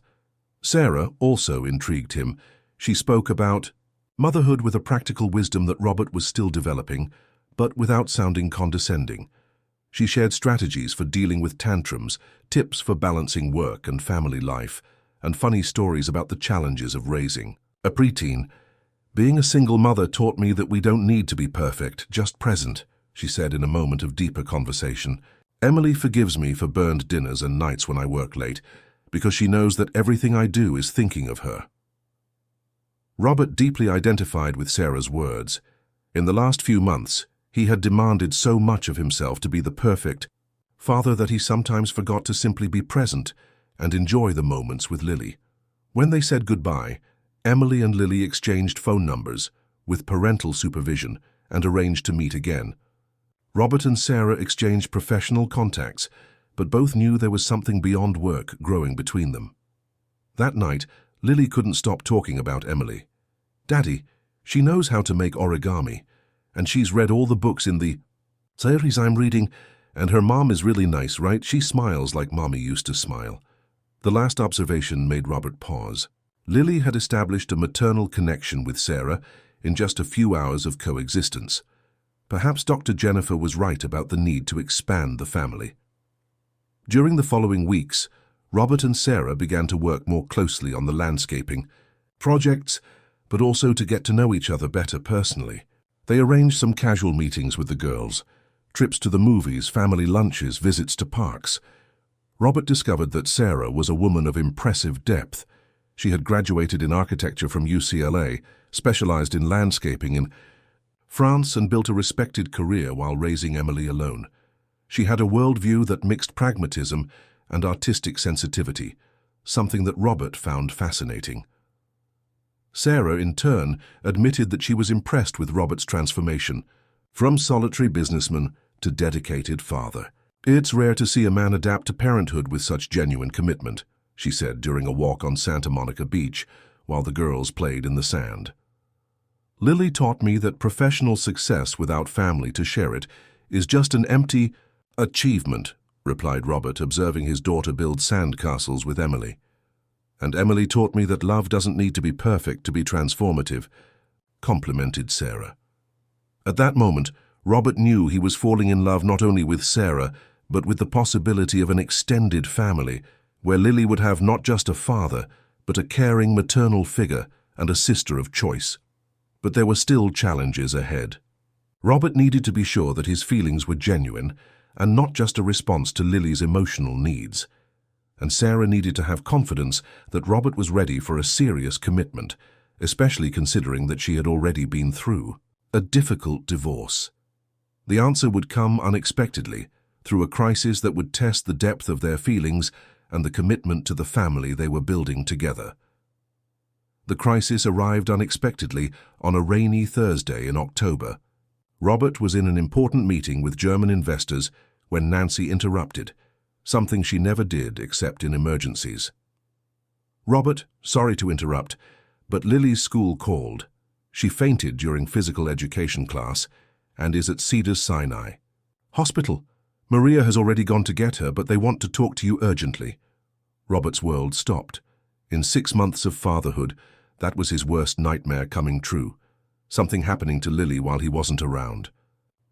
Sarah also intrigued him. She spoke about motherhood with a practical wisdom that Robert was still developing, but without sounding condescending. She shared strategies for dealing with tantrums, tips for balancing work and family life, and funny stories about the challenges of raising a preteen. Being a single mother taught me that we don't need to be perfect, just present, she said in a moment of deeper conversation. Emily forgives me for burned dinners and nights when I work late, because she knows that everything I do is thinking of her. Robert deeply identified with Sarah's words. In the last few months, he had demanded so much of himself to be the perfect father that he sometimes forgot to simply be present and enjoy the moments with Lily. When they said goodbye, Emily and Lily exchanged phone numbers with parental supervision and arranged to meet again. Robert and Sarah exchanged professional contacts, but both knew there was something beyond work growing between them. That night, Lily couldn't stop talking about Emily. "Daddy, she knows how to make origami, and she's read all the books in the series I'm reading, and her mom is really nice, right? She smiles like Mommy used to smile." The last observation made Robert pause. Lily had established a maternal connection with Sarah in just a few hours of coexistence. Perhaps Dr. Jennifer was right about the need to expand the family. During the following weeks, Robert and Sarah began to work more closely on the landscaping projects, but also to get to know each other better personally. They arranged some casual meetings with the girls, trips to the movies, family lunches, visits to parks. Robert discovered that Sarah was a woman of impressive depth. She had graduated in architecture from UCLA, specialized in landscaping in France, and built a respected career while raising Emily alone. She had a worldview that mixed pragmatism and artistic sensitivity, something that Robert found fascinating. Sarah, in turn, admitted that she was impressed with Robert's transformation, from solitary businessman to dedicated father. "It's rare to see a man adapt to parenthood with such genuine commitment," she said during a walk on Santa Monica Beach while the girls played in the sand. "Lily taught me that professional success without family to share it is just an empty achievement," replied Robert, observing his daughter build sandcastles with Emily. "And Emily taught me that love doesn't need to be perfect to be transformative," complimented Sarah. At that moment, Robert knew he was falling in love not only with Sarah, but with the possibility of an extended family, where Lily would have not just a father, but a caring maternal figure and a sister of choice. But there were still challenges ahead. Robert needed to be sure that his feelings were genuine and not just a response to Lily's emotional needs. And Sarah needed to have confidence that Robert was ready for a serious commitment, especially considering that she had already been through a difficult divorce. The answer would come unexpectedly, through a crisis that would test the depth of their feelings and the commitment to the family they were building together. The crisis arrived unexpectedly on a rainy Thursday in October. Robert was in an important meeting with German investors when Nancy interrupted, something she never did except in emergencies. "Robert, sorry to interrupt, but Lily's school called. She fainted during physical education class and is at Cedars-Sinai Hospital. Maria has already gone to get her, but they want to talk to you urgently." Robert's world stopped. In 6 months of fatherhood, that was his worst nightmare coming true, something happening to Lily while he wasn't around.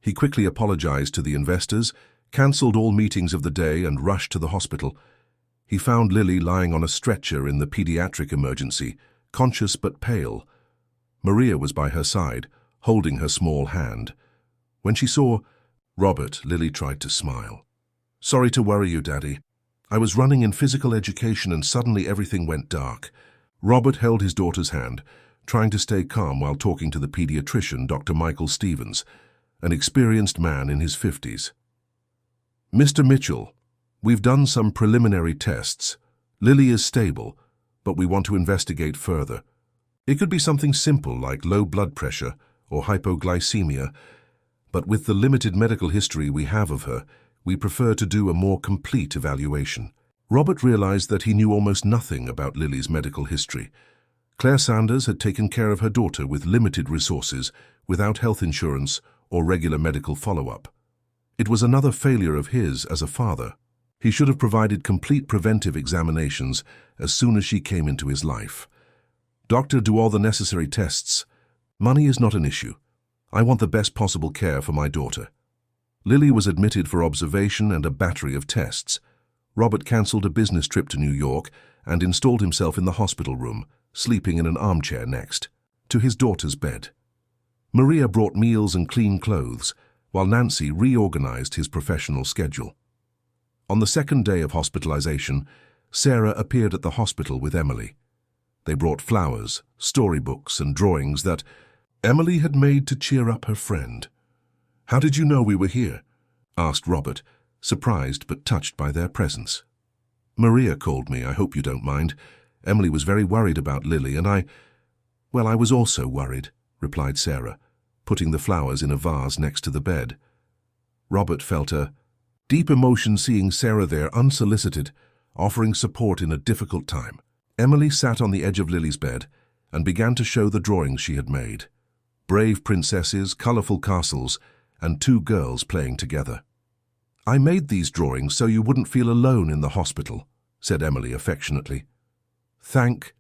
He quickly apologized to the investors, cancelled all meetings of the day, and rushed to the hospital. He found Lily lying on a stretcher in the pediatric emergency, conscious but pale. Maria was by her side, holding her small hand. When she saw Robert, Lily tried to smile. "Sorry to worry you, Daddy. I was running in physical education and suddenly everything went dark." Robert held his daughter's hand, trying to stay calm while talking to the pediatrician, Dr. Michael Stevens, an experienced man in his 50s. "Mr. Mitchell, we've done some preliminary tests. Lily is stable, but we want to investigate further. It could be something simple like low blood pressure or hypoglycemia, but with the limited medical history we have of her, we prefer to do a more complete evaluation." Robert realized that he knew almost nothing about Lily's medical history. Claire Sanders had taken care of her daughter with limited resources, without health insurance or regular medical follow-up. It was another failure of his as a father. He should have provided complete preventive examinations as soon as she came into his life. "Doctor, do all the necessary tests. Money is not an issue. I want the best possible care for my daughter." Lily was admitted for observation and a battery of tests. Robert cancelled a business trip to New York and installed himself in the hospital room, sleeping in an armchair next. to his daughter's bed. Maria brought meals and clean clothes, while Nancy reorganized his professional schedule. On the second day of hospitalization, Sarah appeared at the hospital with Emily. They brought flowers, storybooks, and drawings that Emily had made to cheer up her friend. "How did you know we were here?" asked Robert, surprised but touched by their presence. "Maria called me, I hope you don't mind. Emily was very worried about Lily, and I was also worried," replied Sarah, putting the flowers in a vase next to the bed. Robert felt a deep emotion seeing Sarah there unsolicited, offering support in a difficult time. Emily sat on the edge of Lily's bed and began to show the drawings she had made. Brave princesses, colorful castles, and two girls playing together. "I made these drawings so you wouldn't feel alone in the hospital," said Emily affectionately. "Thank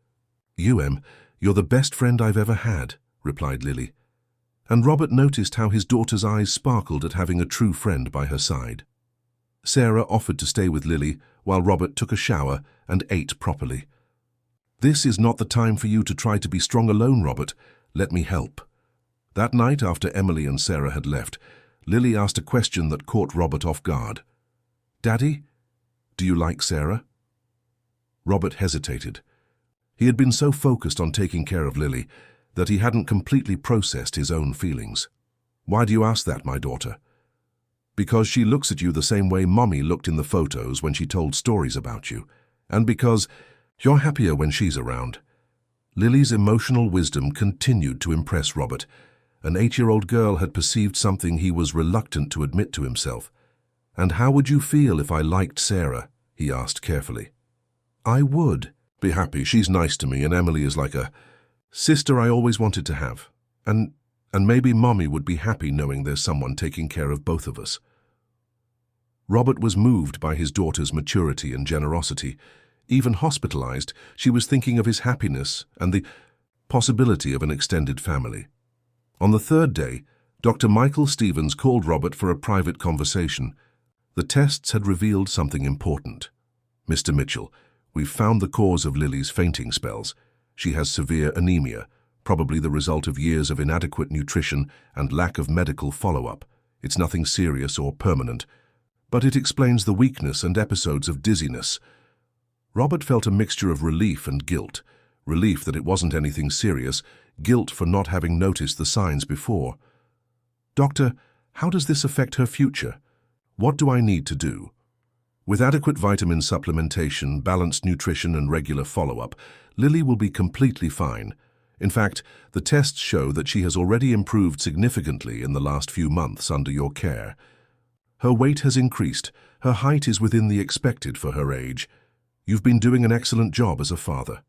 you, Em. You're the best friend I've ever had," replied Lily. And Robert noticed how his daughter's eyes sparkled at having a true friend by her side. Sarah offered to stay with Lily while Robert took a shower and ate properly. "This is not the time for you to try to be strong alone, Robert. Let me help." That night, after Emily and Sarah had left, Lily asked a question that caught Robert off guard. "Daddy, do you like Sarah?" Robert hesitated. He had been so focused on taking care of Lily that he hadn't completely processed his own feelings. "Why do you ask that, my daughter?" "Because she looks at you the same way Mommy looked in the photos when she told stories about you, and because you're happier when she's around." Lily's emotional wisdom continued to impress Robert. An 8-year-old girl had perceived something he was reluctant to admit to himself. "And how would you feel if I liked Sarah?" he asked carefully. "I would be happy. She's nice to me, and Emily is like a sister I always wanted to have. And maybe Mommy would be happy knowing there's someone taking care of both of us." Robert was moved by his daughter's maturity and generosity. Even hospitalized, she was thinking of his happiness and the possibility of an extended family. On the third day, Dr. Michael Stevens called Robert for a private conversation. The tests had revealed something important. "Mr. Mitchell, we've found the cause of Lily's fainting spells. She has severe anemia, probably the result of years of inadequate nutrition and lack of medical follow-up. It's nothing serious or permanent, but it explains the weakness and episodes of dizziness." Robert felt a mixture of relief and guilt. Relief that it wasn't anything serious, guilt for not having noticed the signs before. "Doctor, how does this affect her future? What do I need to do?" "With adequate vitamin supplementation, balanced nutrition, and regular follow-up, Lily will be completely fine. In fact, the tests show that she has already improved significantly in the last few months under your care. Her weight has increased. Her height is within the expected for her age. You've been doing an excellent job as a father."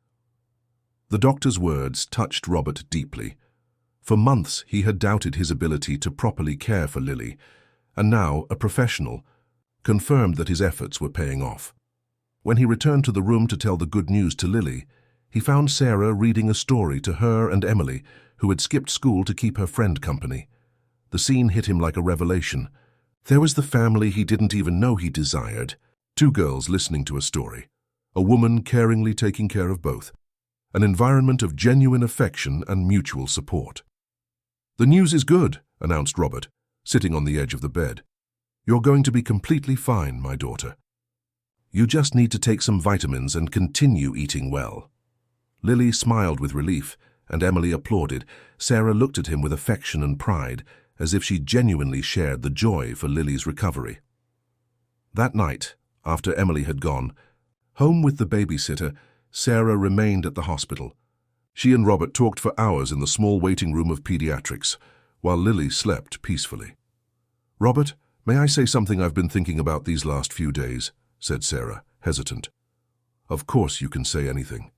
The doctor's words touched Robert deeply. For months, he had doubted his ability to properly care for Lily, and now a professional confirmed that his efforts were paying off. When he returned to the room to tell the good news to Lily, he found Sarah reading a story to her and Emily, who had skipped school to keep her friend company. The scene hit him like a revelation. There was the family he didn't even know he desired. Two girls listening to a story. A woman caringly taking care of both. An environment of genuine affection and mutual support. "The news is good," announced Robert, sitting on the edge of the bed. "You're going to be completely fine, my daughter. You just need to take some vitamins and continue eating well." Lily smiled with relief, and Emily applauded. Sarah looked at him with affection and pride, as if she genuinely shared the joy for Lily's recovery. That night, after Emily had gone, home with the babysitter, Sarah remained at the hospital. She and Robert talked for hours in the small waiting room of pediatrics, while Lily slept peacefully. "Robert, may I say something I've been thinking about these last few days?" said Sarah, hesitant. "Of course you can say anything."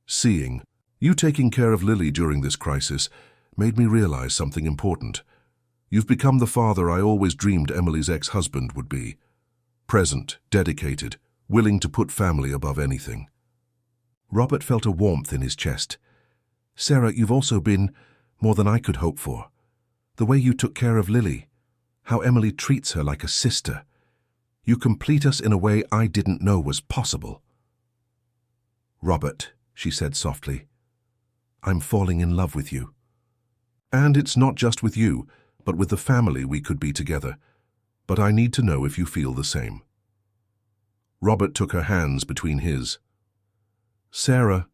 "Seeing you taking care of Lily during this crisis made me realize something important. You've become the father I always dreamed Emily's ex-husband would be. Present, dedicated, willing to put family above anything." Robert felt a warmth in his chest. "Sarah, you've also been more than I could hope for. The way you took care of Lily, how Emily treats her like a sister. You complete us in a way I didn't know was possible." "Robert," she said softly, I'm falling in love with you. And it's not just with you, but with the family we could be together. But I need to know if you feel the same. Robert took her hands between his. Sarah,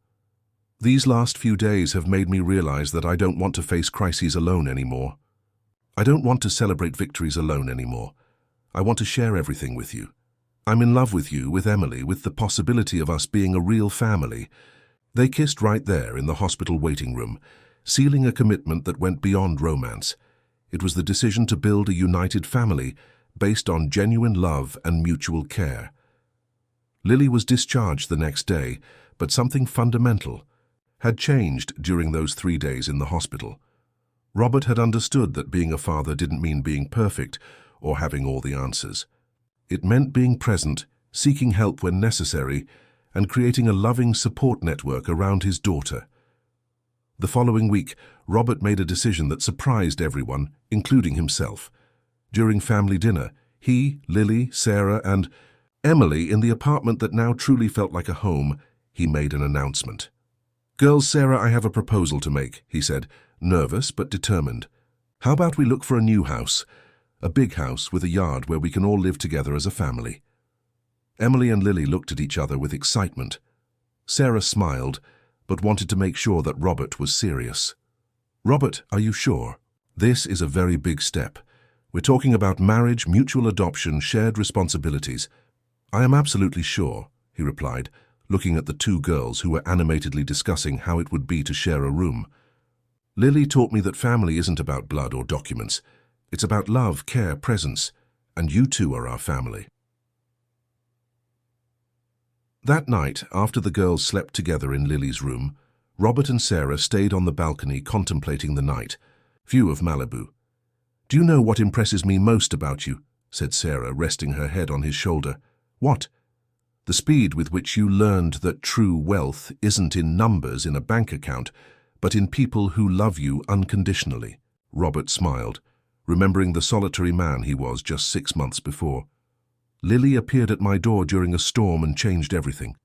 these last few days have made me realize that I don't want to face crises alone anymore. I don't want to celebrate victories alone anymore. I want to share everything with you. I'm in love with you, with Emily, with the possibility of us being a real family. They kissed right there in the hospital waiting room, sealing a commitment that went beyond romance. It was the decision to build a united family based on genuine love and mutual care. Lily was discharged the next day, but something fundamental had changed during those 3 days in the hospital. Robert had understood that being a father didn't mean being perfect or having all the answers. It meant being present, seeking help when necessary, and creating a loving support network around his daughter. The following week, Robert made a decision that surprised everyone, including himself. During family dinner, he, Lily, Sarah, and Emily, in the apartment that now truly felt like a home, he made an announcement. "Girls, Sarah, I have a proposal to make," he said, nervous but determined. "How about we look for a new house? A big house with a yard where we can all live together as a family." Emily and Lily looked at each other with excitement. Sarah smiled, but wanted to make sure that Robert was serious. "Robert, are you sure? This is a very big step. We're talking about marriage, mutual adoption, shared responsibilities." "I am absolutely sure," he replied, looking at the two girls who were animatedly discussing how it would be to share a room. "Lily taught me that family isn't about blood or documents. It's about love, care, presence, and you two are our family." That night, after the girls slept together in Lily's room, Robert and Sarah stayed on the balcony contemplating the night, view of Malibu. "Do you know what impresses me most about you?" said Sarah, resting her head on his shoulder. "What?" "The speed with which you learned that true wealth isn't in numbers in a bank account, but in people who love you unconditionally." Robert smiled, remembering the solitary man he was just 6 months before. "Lily appeared at my door during a storm and changed everything.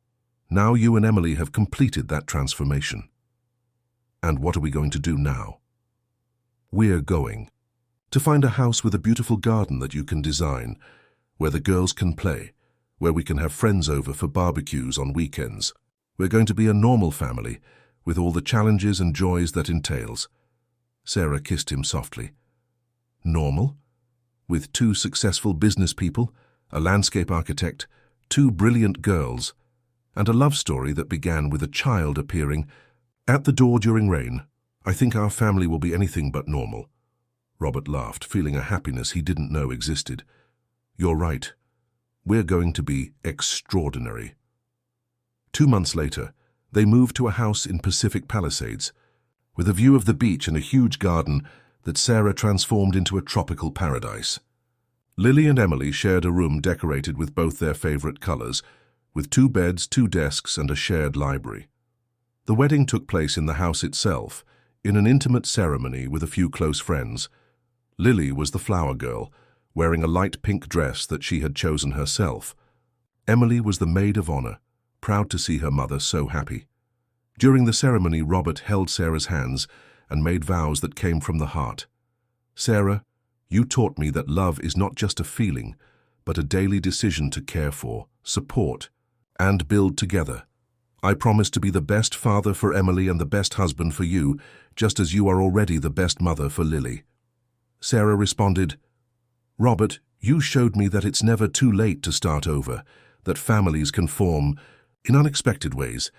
Now you and Emily have completed that transformation. And what are we going to do now?" "We're going to find a house with a beautiful garden that you can design, where the girls can play, where we can have friends over for barbecues on weekends. We're going to be a normal family, with all the challenges and joys that entails." Sarah kissed him softly. "Normal? With 2 successful business people, a landscape architect, 2 brilliant girls, and a love story that began with a child appearing at the door during rain. I think our family will be anything but normal." Robert laughed, feeling a happiness he didn't know existed. "You're right. We're going to be extraordinary." 2 months later, they moved to a house in Pacific Palisades, with a view of the beach and a huge garden that Sarah transformed into a tropical paradise. Lily and Emily shared a room decorated with both their favorite colors, with 2 beds, 2 desks, and a shared library. The wedding took place in the house itself, in an intimate ceremony with a few close friends. Lily was the flower girl, wearing a light pink dress that she had chosen herself. Emily was the maid of honor, proud to see her mother so happy. During the ceremony, Robert held Sarah's hands and made vows that came from the heart. "Sarah, you taught me that love is not just a feeling, but a daily decision to care for, support, and build together. I promise to be the best father for Emily and the best husband for you, just as you are already the best mother for Lily." Sarah responded, "Robert, you showed me that it's never too late to start over, that families can form in unexpected ways,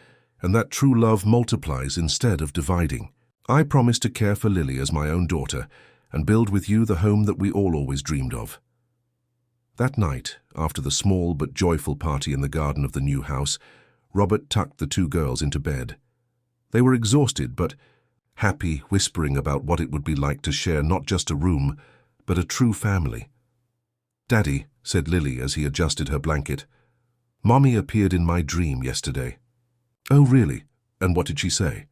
and that true love multiplies instead of dividing. I promise to care for Lily as my own daughter and build with you the home that we all always dreamed of." That night, after the small but joyful party in the garden of the new house, Robert tucked the 2 girls into bed. They were exhausted but happy, whispering about what it would be like to share not just a room, but a true family. "Daddy," said Lily as he adjusted her blanket, "Mommy appeared in my dream yesterday." "Oh, really? And what did she say?"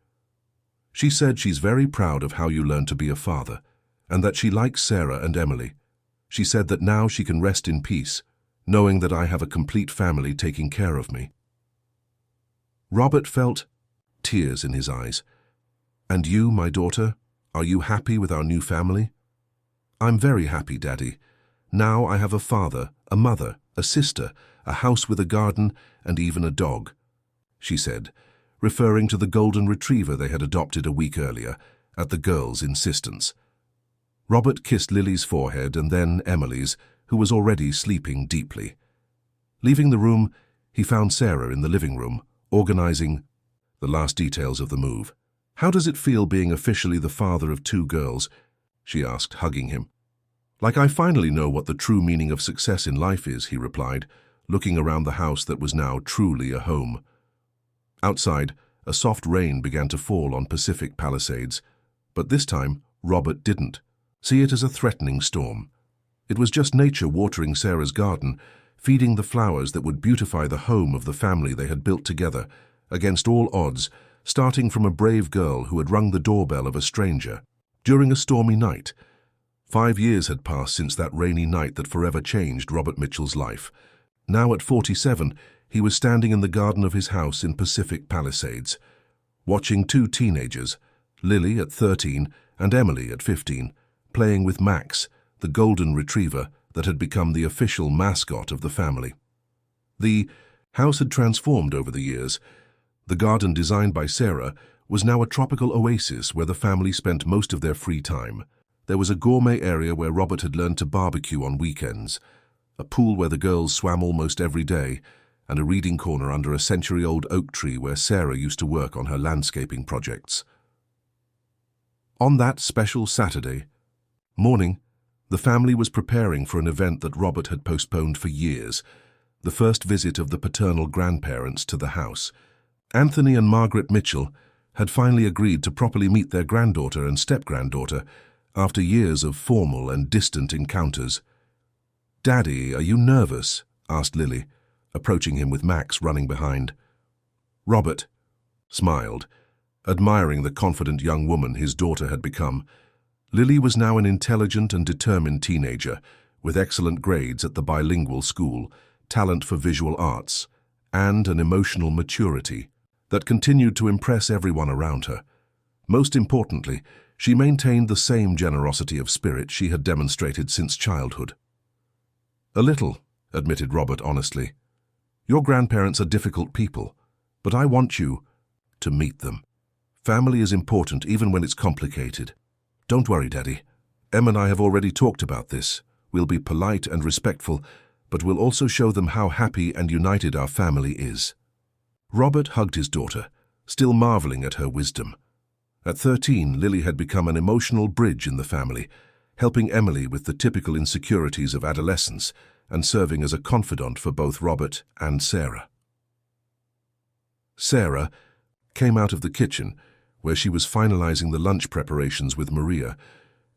"She said she's very proud of how you learned to be a father, and that she likes Sarah and Emily. She said that now she can rest in peace, knowing that I have a complete family taking care of me." Robert felt tears in his eyes. "And you, my daughter, are you happy with our new family?" "I'm very happy, Daddy. Now I have a father, a mother, a sister, a house with a garden, and even a dog," she said, referring to the golden retriever they had adopted a week earlier, at the girl's insistence. Robert kissed Lily's forehead and then Emily's, who was already sleeping deeply. Leaving the room, he found Sarah in the living room, organizing the last details of the move. "How does it feel being officially the father of 2 girls?" she asked, hugging him. "Like I finally know what the true meaning of success in life is," he replied, looking around the house that was now truly a home. Outside, a soft rain began to fall on Pacific Palisades, but this time Robert didn't see it as a threatening storm. It was just nature watering Sarah's garden, feeding the flowers that would beautify the home of the family they had built together, against all odds, starting from a brave girl who had rung the doorbell of a stranger during a stormy night. 5 years had passed since that rainy night that forever changed Robert Mitchell's life. Now at 47, he was standing in the garden of his house in Pacific Palisades, watching 2 teenagers, Lily at 13 and Emily at 15, playing with Max, the golden retriever that had become the official mascot of the family. The house had transformed over the years. The garden designed by Sarah was now a tropical oasis where the family spent most of their free time. There was a gourmet area where Robert had learned to barbecue on weekends, a pool where the girls swam almost every day, and a reading corner under a century-old oak tree where Sarah used to work on her landscaping projects. On that special Saturday morning, the family was preparing for an event that Robert had postponed for years, the first visit of the paternal grandparents to the house. Anthony and Margaret Mitchell had finally agreed to properly meet their granddaughter and step-granddaughter after years of formal and distant encounters. "Daddy, are you nervous?" asked Lily, approaching him with Max running behind. Robert smiled, admiring the confident young woman his daughter had become. Lily was now an intelligent and determined teenager, with excellent grades at the bilingual school, talent for visual arts, and an emotional maturity that continued to impress everyone around her. Most importantly, she maintained the same generosity of spirit she had demonstrated since childhood. "A little," admitted Robert honestly. "Your grandparents are difficult people, but I want you to meet them. Family is important even when it's complicated. Don't worry, Daddy. Em and I have already talked about this. We'll be polite and respectful, but we'll also show them how happy and united our family is." Robert hugged his daughter, still marveling at her wisdom. At 13, Lily had become an emotional bridge in the family, helping Emily with the typical insecurities of adolescence and serving as a confidant for both Robert and Sarah. Sarah came out of the kitchen, where she was finalizing the lunch preparations with Maria,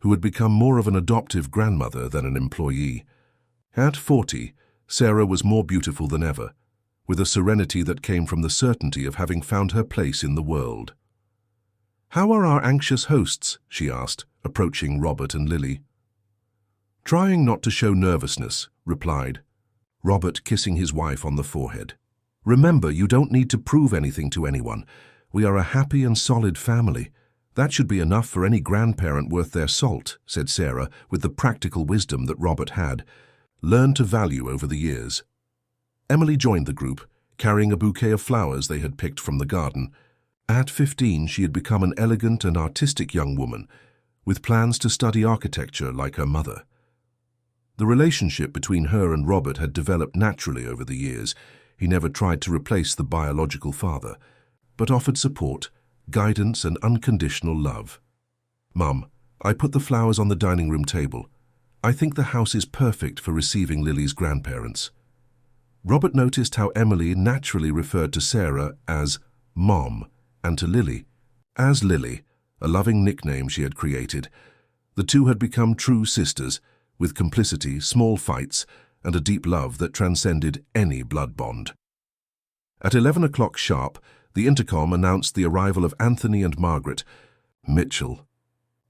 who had become more of an adoptive grandmother than an employee. At 40, Sarah was more beautiful than ever, with a serenity that came from the certainty of having found her place in the world. "How are our anxious hosts?" she asked, approaching Robert and Lily. "Trying not to show nervousness," replied Robert, kissing his wife on the forehead. "Remember, you don't need to prove anything to anyone. We are a happy and solid family. That should be enough for any grandparent worth their salt," said Sarah, with the practical wisdom that Robert had learned to value over the years. Emily joined the group, carrying a bouquet of flowers they had picked from the garden. At 15, she had become an elegant and artistic young woman, with plans to study architecture like her mother. The relationship between her and Robert had developed naturally over the years. He never tried to replace the biological father, but offered support, guidance, and unconditional love. "Mum, I put the flowers on the dining room table. I think the house is perfect for receiving Lily's grandparents." Robert noticed how Emily naturally referred to Sarah as Mom and to Lily as Lily, a loving nickname she had created. The two had become true sisters, with complicity, small fights, and a deep love that transcended any blood bond. At 11 o'clock sharp, the intercom announced the arrival of Anthony and Margaret Mitchell.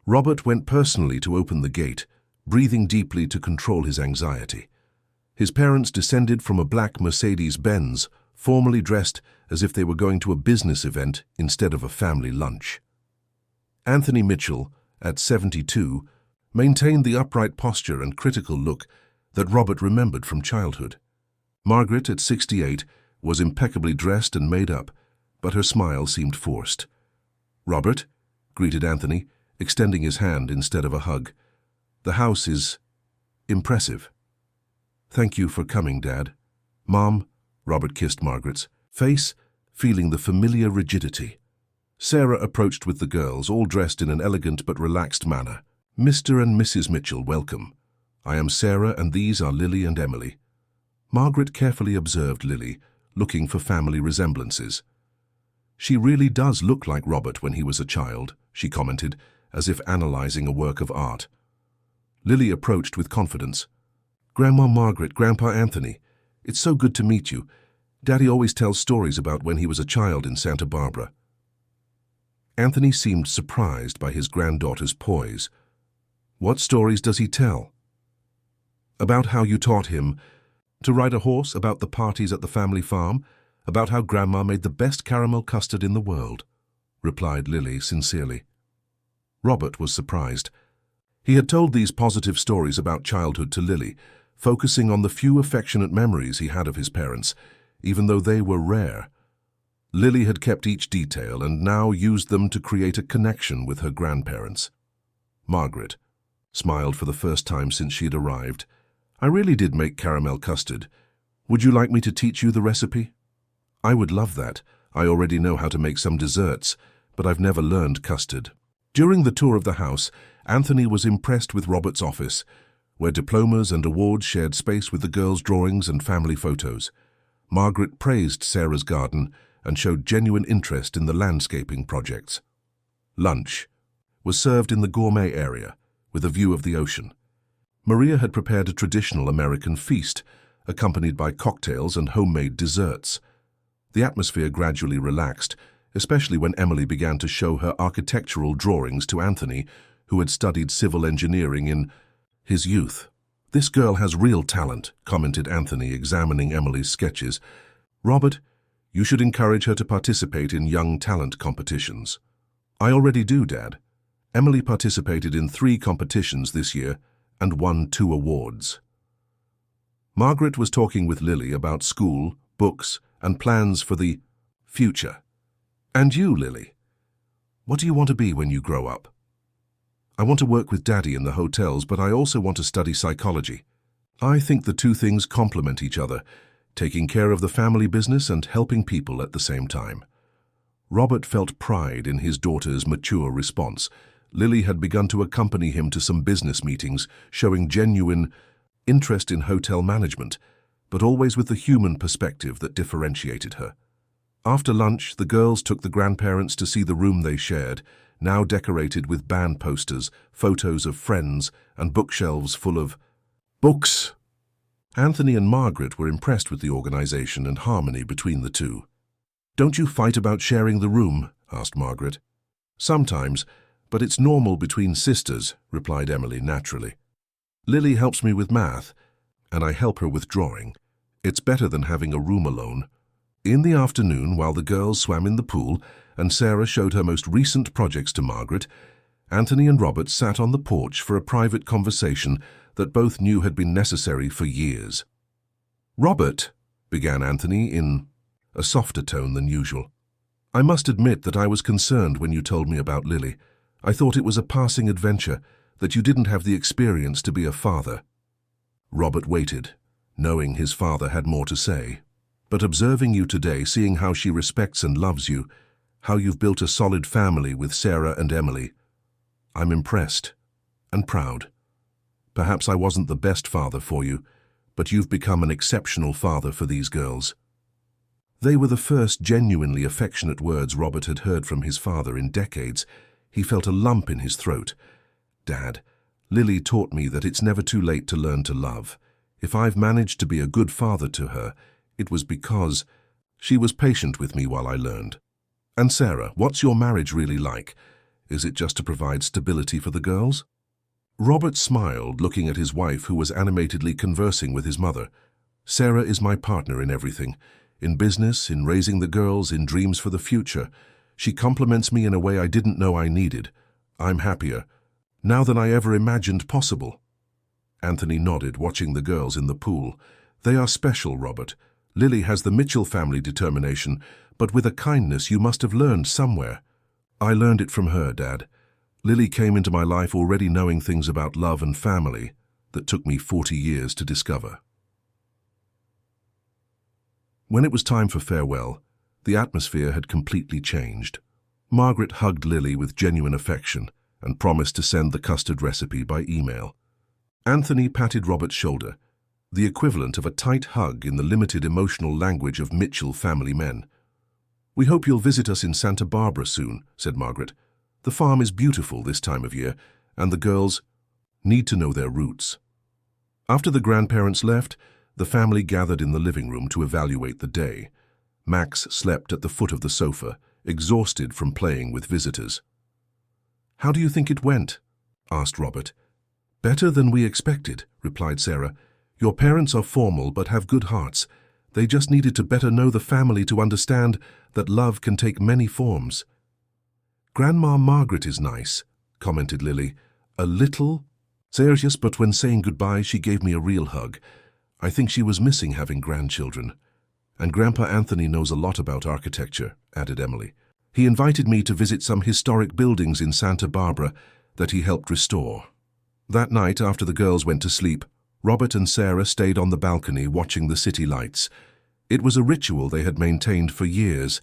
Robert went personally to open the gate, breathing deeply to control his anxiety. His parents descended from a black Mercedes-Benz, formally dressed as if they were going to a business event instead of a family lunch. Anthony Mitchell, at 72, maintained the upright posture and critical look that Robert remembered from childhood. Margaret, at 68, was impeccably dressed and made up, but her smile seemed forced. "Robert," greeted Anthony, extending his hand instead of a hug. "The house is impressive." "Thank you for coming, Dad." "Mom," Robert kissed Margaret's face, feeling the familiar rigidity. Sarah approached with the girls, all dressed in an elegant but relaxed manner. "Mr. and Mrs. Mitchell, welcome. I am Sarah, and these are Lily and Emily." Margaret carefully observed Lily, looking for family resemblances. "She really does look like Robert when he was a child," she commented, as if analyzing a work of art. Lily approached with confidence. "Grandma Margaret, Grandpa Anthony, it's so good to meet you. Daddy always tells stories about when he was a child in Santa Barbara." Anthony seemed surprised by his granddaughter's poise. "What stories does he tell?" "About how you taught him to ride a horse, about the parties at the family farm, about how Grandma made the best caramel custard in the world," replied Lily sincerely. Robert was surprised. He had told these positive stories about childhood to Lily, focusing on the few affectionate memories he had of his parents, even though they were rare. Lily had kept each detail and now used them to create a connection with her grandparents. Margaret smiled for the first time since she had arrived. "I really did make caramel custard. Would you like me to teach you the recipe?" "I would love that. I already know how to make some desserts, but I've never learned custard." During the tour of the house, Anthony was impressed with Robert's office, where diplomas and awards shared space with the girls' drawings and family photos. Margaret praised Sarah's garden and showed genuine interest in the landscaping projects. Lunch was served in the gourmet area, with a view of the ocean. Maria had prepared a traditional American feast, accompanied by cocktails and homemade desserts. The atmosphere gradually relaxed, especially when Emily began to show her architectural drawings to Anthony, who had studied civil engineering in his youth. "This girl has real talent," commented Anthony, examining Emily's sketches. "Robert, you should encourage her to participate in young talent competitions." "I already do, Dad." Emily participated in 3 competitions this year and won 2 awards. Margaret was talking with Lily about school, books, and plans for the future. "And you, Lily? What do you want to be when you grow up?" "I want to work with Daddy in the hotels, but I also want to study psychology. I think the 2 things complement each other, taking care of the family business and helping people at the same time." Robert felt pride in his daughter's mature response. Lily had begun to accompany him to some business meetings, showing genuine interest in hotel management, but always with the human perspective that differentiated her. After lunch, the girls took the grandparents to see the room they shared, now decorated with band posters, photos of friends, and bookshelves full of books. Anthony and Margaret were impressed with the organization and harmony between the two. "Don't you fight about sharing the room?" asked Margaret. "Sometimes, but it's normal between sisters," replied Emily naturally. "Lily helps me with math, and I help her with drawing. It's better than having a room alone." In the afternoon, while the girls swam in the pool and Sarah showed her most recent projects to Margaret, Anthony and Robert sat on the porch for a private conversation that both knew had been necessary for years. "Robert," began Anthony in a softer tone than usual, "I must admit that I was concerned when you told me about Lily. I thought it was a passing adventure, that you didn't have the experience to be a father." Robert waited, knowing his father had more to say. "But observing you today, seeing how she respects and loves you, how you've built a solid family with Sarah and Emily, I'm impressed and proud. Perhaps I wasn't the best father for you, but you've become an exceptional father for these girls." They were the first genuinely affectionate words Robert had heard from his father in decades. He felt a lump in his throat. "Dad, Lily taught me that it's never too late to learn to love. If I've managed to be a good father to her, it was because she was patient with me while I learned. And Sarah, what's your marriage really like? Is it just to provide stability for the girls?" Robert smiled, looking at his wife, who was animatedly conversing with his mother. "Sarah is my partner in everything. In business, in raising the girls, in dreams for the future. She compliments me in a way I didn't know I needed. I'm happier, now than I ever imagined possible. Anthony nodded, watching the girls in the pool. They are special, Robert. Lily has the Mitchell family determination, but with a kindness you must have learned somewhere. I learned it from her, Dad. Lily came into my life already knowing things about love and family that took me 40 years to discover. When it was time for farewell, the atmosphere had completely changed. Margaret hugged Lily with genuine affection and promised to send the custard recipe by email. Anthony patted Robert's shoulder, the equivalent of a tight hug in the limited emotional language of Mitchell family men. "We hope you'll visit us in Santa Barbara soon," said Margaret. "The farm is beautiful this time of year, and the girls need to know their roots." After the grandparents left, the family gathered in the living room to evaluate the day. Max slept at the foot of the sofa, exhausted from playing with visitors. "How do you think it went?" asked Robert. "Better than we expected," replied Sarah. "Your parents are formal but have good hearts. They just needed to better know the family to understand that love can take many forms." "Grandma Margaret is nice," commented Lily. "A little serious, but when saying goodbye she gave me a real hug. I think she was missing having grandchildren. And Grandpa Anthony knows a lot about architecture," added Emily. "He invited me to visit some historic buildings in Santa Barbara that he helped restore." That night, after the girls went to sleep, Robert and Sarah stayed on the balcony watching the city lights. It was a ritual they had maintained for years,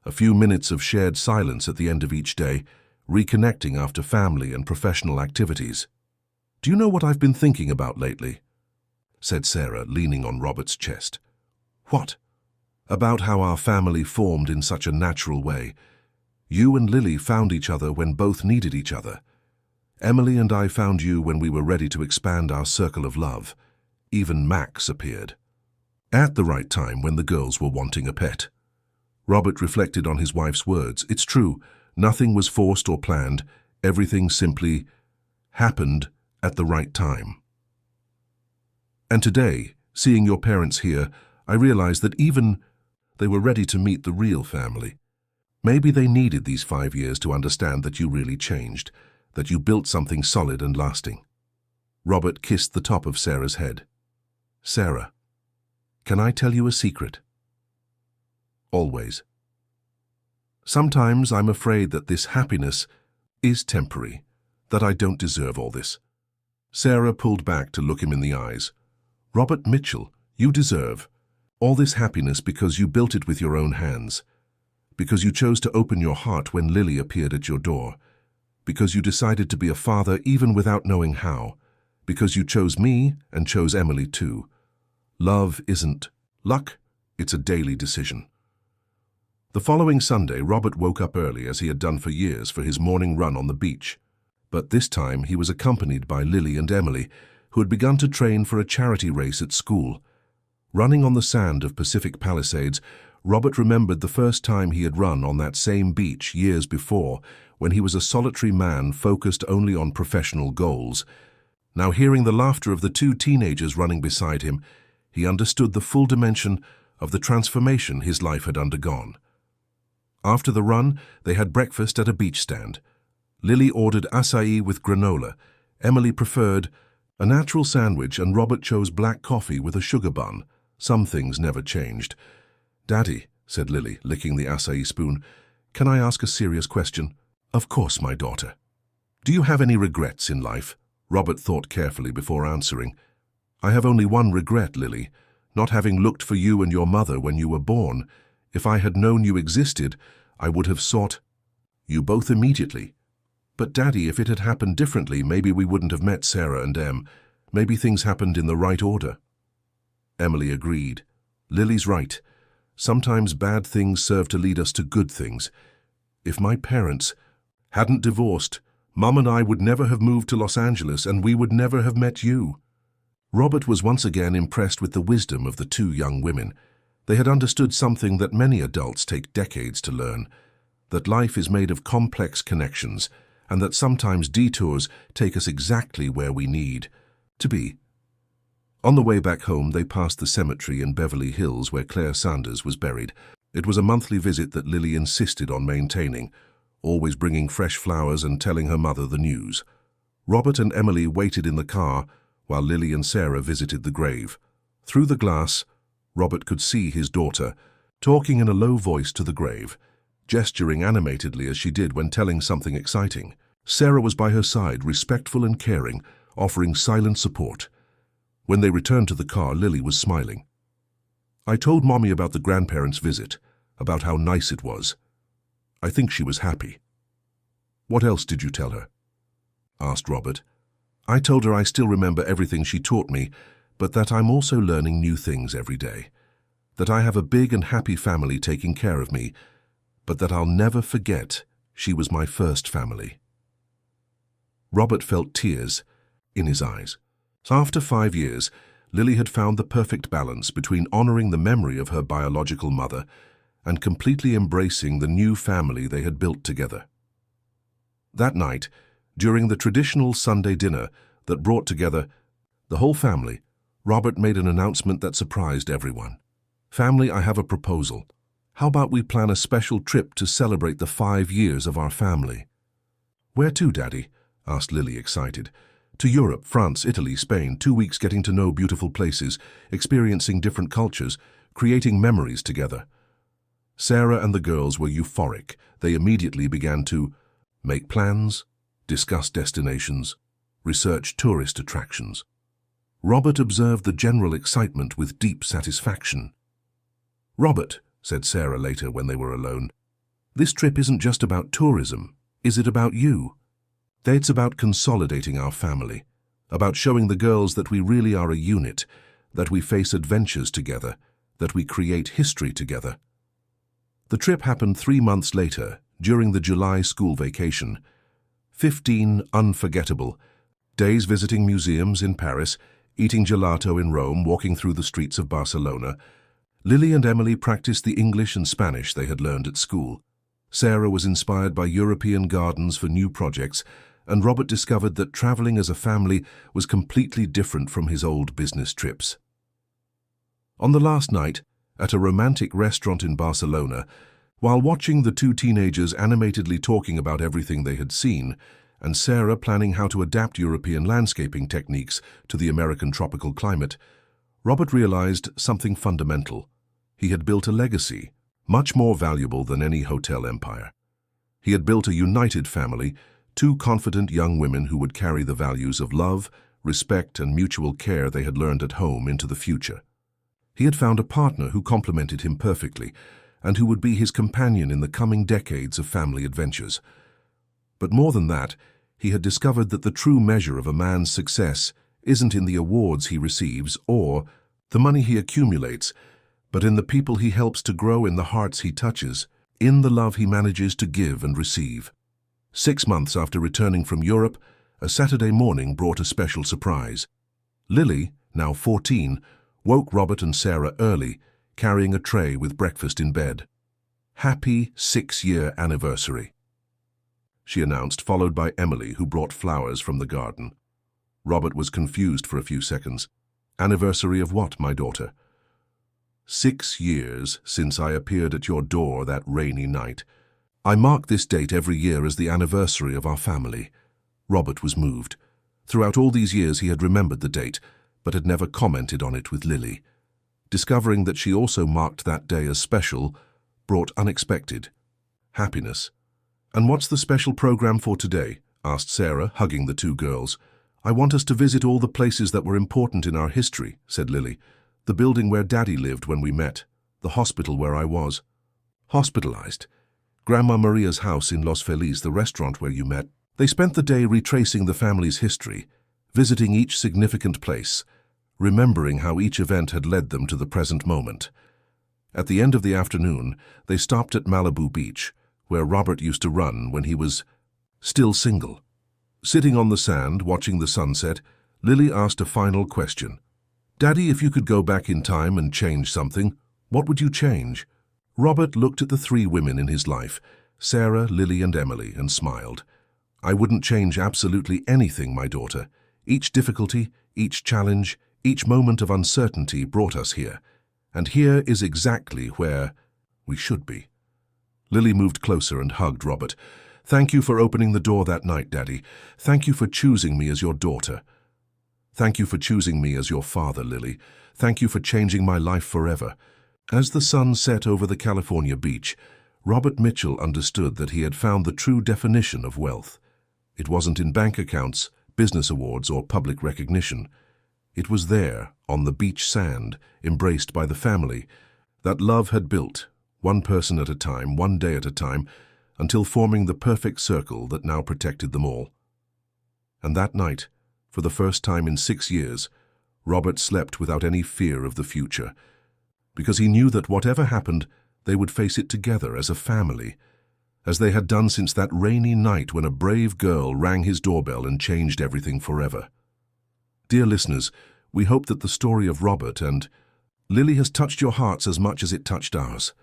a few minutes of shared silence at the end of each day, reconnecting after family and professional activities. "Do you know what I've been thinking about lately?" said Sarah, leaning on Robert's chest. "What?" "About how our family formed in such a natural way. You and Lily found each other when both needed each other. Emily and I found you when we were ready to expand our circle of love. Even Max appeared. At the right time when the girls were wanting a pet." Robert reflected on his wife's words. It's true, nothing was forced or planned. Everything simply happened at the right time. "And today, seeing your parents here, I realized that even they were ready to meet the real family. Maybe they needed these 5 years to understand that you really changed, that you built something solid and lasting." Robert kissed the top of Sarah's head. "Sarah, can I tell you a secret?" "Always." "Sometimes I'm afraid that this happiness is temporary, that I don't deserve all this." Sarah pulled back to look him in the eyes. "Robert Mitchell, you deserve all this happiness because you built it with your own hands, because you chose to open your heart when Lily appeared at your door, because you decided to be a father even without knowing how, because you chose me and chose Emily too. Love isn't luck, it's a daily decision." The following Sunday, Robert woke up early as he had done for years for his morning run on the beach. But this time he was accompanied by Lily and Emily, who had begun to train for a charity race at school. Running on the sand of Pacific Palisades, Robert remembered the first time he had run on that same beach years before, when he was a solitary man focused only on professional goals. Now, hearing the laughter of the 2 teenagers running beside him, he understood the full dimension of the transformation his life had undergone. After the run, they had breakfast at a beach stand. Lily ordered acai with granola. Emily preferred a natural sandwich, and Robert chose black coffee with a sugar bun. Some things never changed. "Daddy," said Lily, licking the acai spoon, "can I ask a serious question?" "Of course, my daughter." "Do you have any regrets in life?" Robert thought carefully before answering. "I have only one regret, Lily, not having looked for you and your mother when you were born. If I had known you existed, I would have sought you both immediately. But Daddy, if it had happened differently, maybe we wouldn't have met Sarah and Em. Maybe things happened in the right order." Emily agreed. "Lily's right. Sometimes bad things serve to lead us to good things. If my parents hadn't divorced, Mum and I would never have moved to Los Angeles, and we would never have met you." Robert was once again impressed with the wisdom of the 2 young women. They had understood something that many adults take decades to learn, that life is made of complex connections, and that sometimes detours take us exactly where we need to be. On the way back home, they passed the cemetery in Beverly Hills where Claire Sanders was buried. It was a monthly visit that Lily insisted on maintaining, always bringing fresh flowers and telling her mother the news. Robert and Emily waited in the car while Lily and Sarah visited the grave. Through the glass, Robert could see his daughter, talking in a low voice to the grave, gesturing animatedly as she did when telling something exciting. Sarah was by her side, respectful and caring, offering silent support. When they returned to the car, Lily was smiling. "I told Mommy about the grandparents' visit, about how nice it was. I think she was happy." "What else did you tell her?" asked Robert. "I told her I still remember everything she taught me, but that I'm also learning new things every day. That I have a big and happy family taking care of me, but that I'll never forget she was my first family." Robert felt tears in his eyes. So after 5 years, Lily had found the perfect balance between honoring the memory of her biological mother and completely embracing the new family they had built together. That night, during the traditional Sunday dinner that brought together the whole family, Robert made an announcement that surprised everyone. "Family, I have a proposal. How about we plan a special trip to celebrate the 5 years of our family?" "Where to, Daddy?" asked Lily, excited. "To Europe, France, Italy, Spain, 2 weeks getting to know beautiful places, experiencing different cultures, creating memories together." Sarah and the girls were euphoric. They immediately began to make plans, discuss destinations, research tourist attractions. Robert observed the general excitement with deep satisfaction. "Robert," said Sarah later when they were alone, "this trip isn't just about tourism. Is it about you? It's about consolidating our family, about showing the girls that we really are a unit, that we face adventures together, that we create history together." The trip happened 3 months later, during the July school vacation. 15 unforgettable days visiting museums in Paris, eating gelato in Rome, walking through the streets of Barcelona. Lily and Emily practiced the English and Spanish they had learned at school. Sarah was inspired by European gardens for new projects, and Robert discovered that traveling as a family was completely different from his old business trips. On the last night, at a romantic restaurant in Barcelona, while watching the 2 teenagers animatedly talking about everything they had seen, and Sarah planning how to adapt European landscaping techniques to the American tropical climate, Robert realized something fundamental. He had built a legacy, much more valuable than any hotel empire. He had built a united family, 2 confident young women who would carry the values of love, respect, and mutual care they had learned at home into the future. He had found a partner who complemented him perfectly, and who would be his companion in the coming decades of family adventures. But more than that, he had discovered that the true measure of a man's success isn't in the awards he receives or the money he accumulates, but in the people he helps to grow, in the hearts he touches, in the love he manages to give and receive. 6 months after returning from Europe, a Saturday morning brought a special surprise. Lily, now 14, woke Robert and Sarah early, carrying a tray with breakfast in bed. "Happy 6-year anniversary," she announced, followed by Emily, who brought flowers from the garden. Robert was confused for a few seconds. "Anniversary of what, my daughter?" "6 years since I appeared at your door that rainy night. I mark this date every year as the anniversary of our family." Robert was moved. Throughout all these years he had remembered the date, but had never commented on it with Lily. Discovering that she also marked that day as special brought unexpected happiness. "And what's the special program for today?" asked Sarah, hugging the 2 girls. "I want us to visit all the places that were important in our history," said Lily. "The building where Daddy lived when we met, the hospital where I was." "Hospitalized?" "Grandma Maria's house in Los Feliz, the restaurant where you met." They spent the day retracing the family's history, visiting each significant place, remembering how each event had led them to the present moment. At the end of the afternoon, they stopped at Malibu Beach, where Robert used to run when he was still single. Sitting on the sand, watching the sunset, Lily asked a final question. "Daddy, if you could go back in time and change something, what would you change?" Robert looked at the 3 women in his life, Sarah, Lily, and Emily, and smiled. "I wouldn't change absolutely anything, my daughter. Each difficulty, each challenge, each moment of uncertainty brought us here. And here is exactly where we should be." Lily moved closer and hugged Robert. Thank you for opening the door that night, Daddy. Thank you for choosing me as your daughter. Thank you for choosing me as your father, Lily. Thank you for changing my life forever." As the sun set over the California beach, Robert Mitchell understood that he had found the true definition of wealth. It wasn't in bank accounts, business awards, or public recognition. It was there, on the beach sand, embraced by the family, that love had built, one person at a time, one day at a time, until forming the perfect circle that now protected them all. And that night, for the first time in 6 years, Robert slept without any fear of the future, because he knew that whatever happened, they would face it together as a family, as they had done since that rainy night when a brave girl rang his doorbell and changed everything forever. Dear listeners, we hope that the story of Robert and Lily has touched your hearts as much as it touched ours.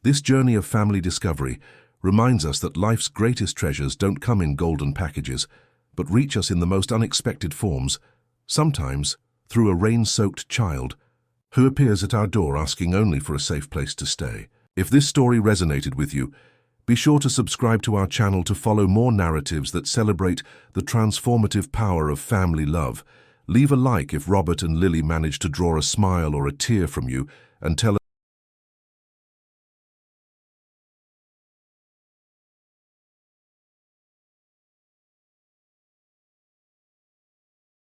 This journey of family discovery reminds us that life's greatest treasures don't come in golden packages, but reach us in the most unexpected forms, sometimes through a rain-soaked child who appears at our door asking only for a safe place to stay. If this story resonated with you, be sure to subscribe to our channel to follow more narratives that celebrate the transformative power of family love. Leave a like if Robert and Lily managed to draw a smile or a tear from you, and tell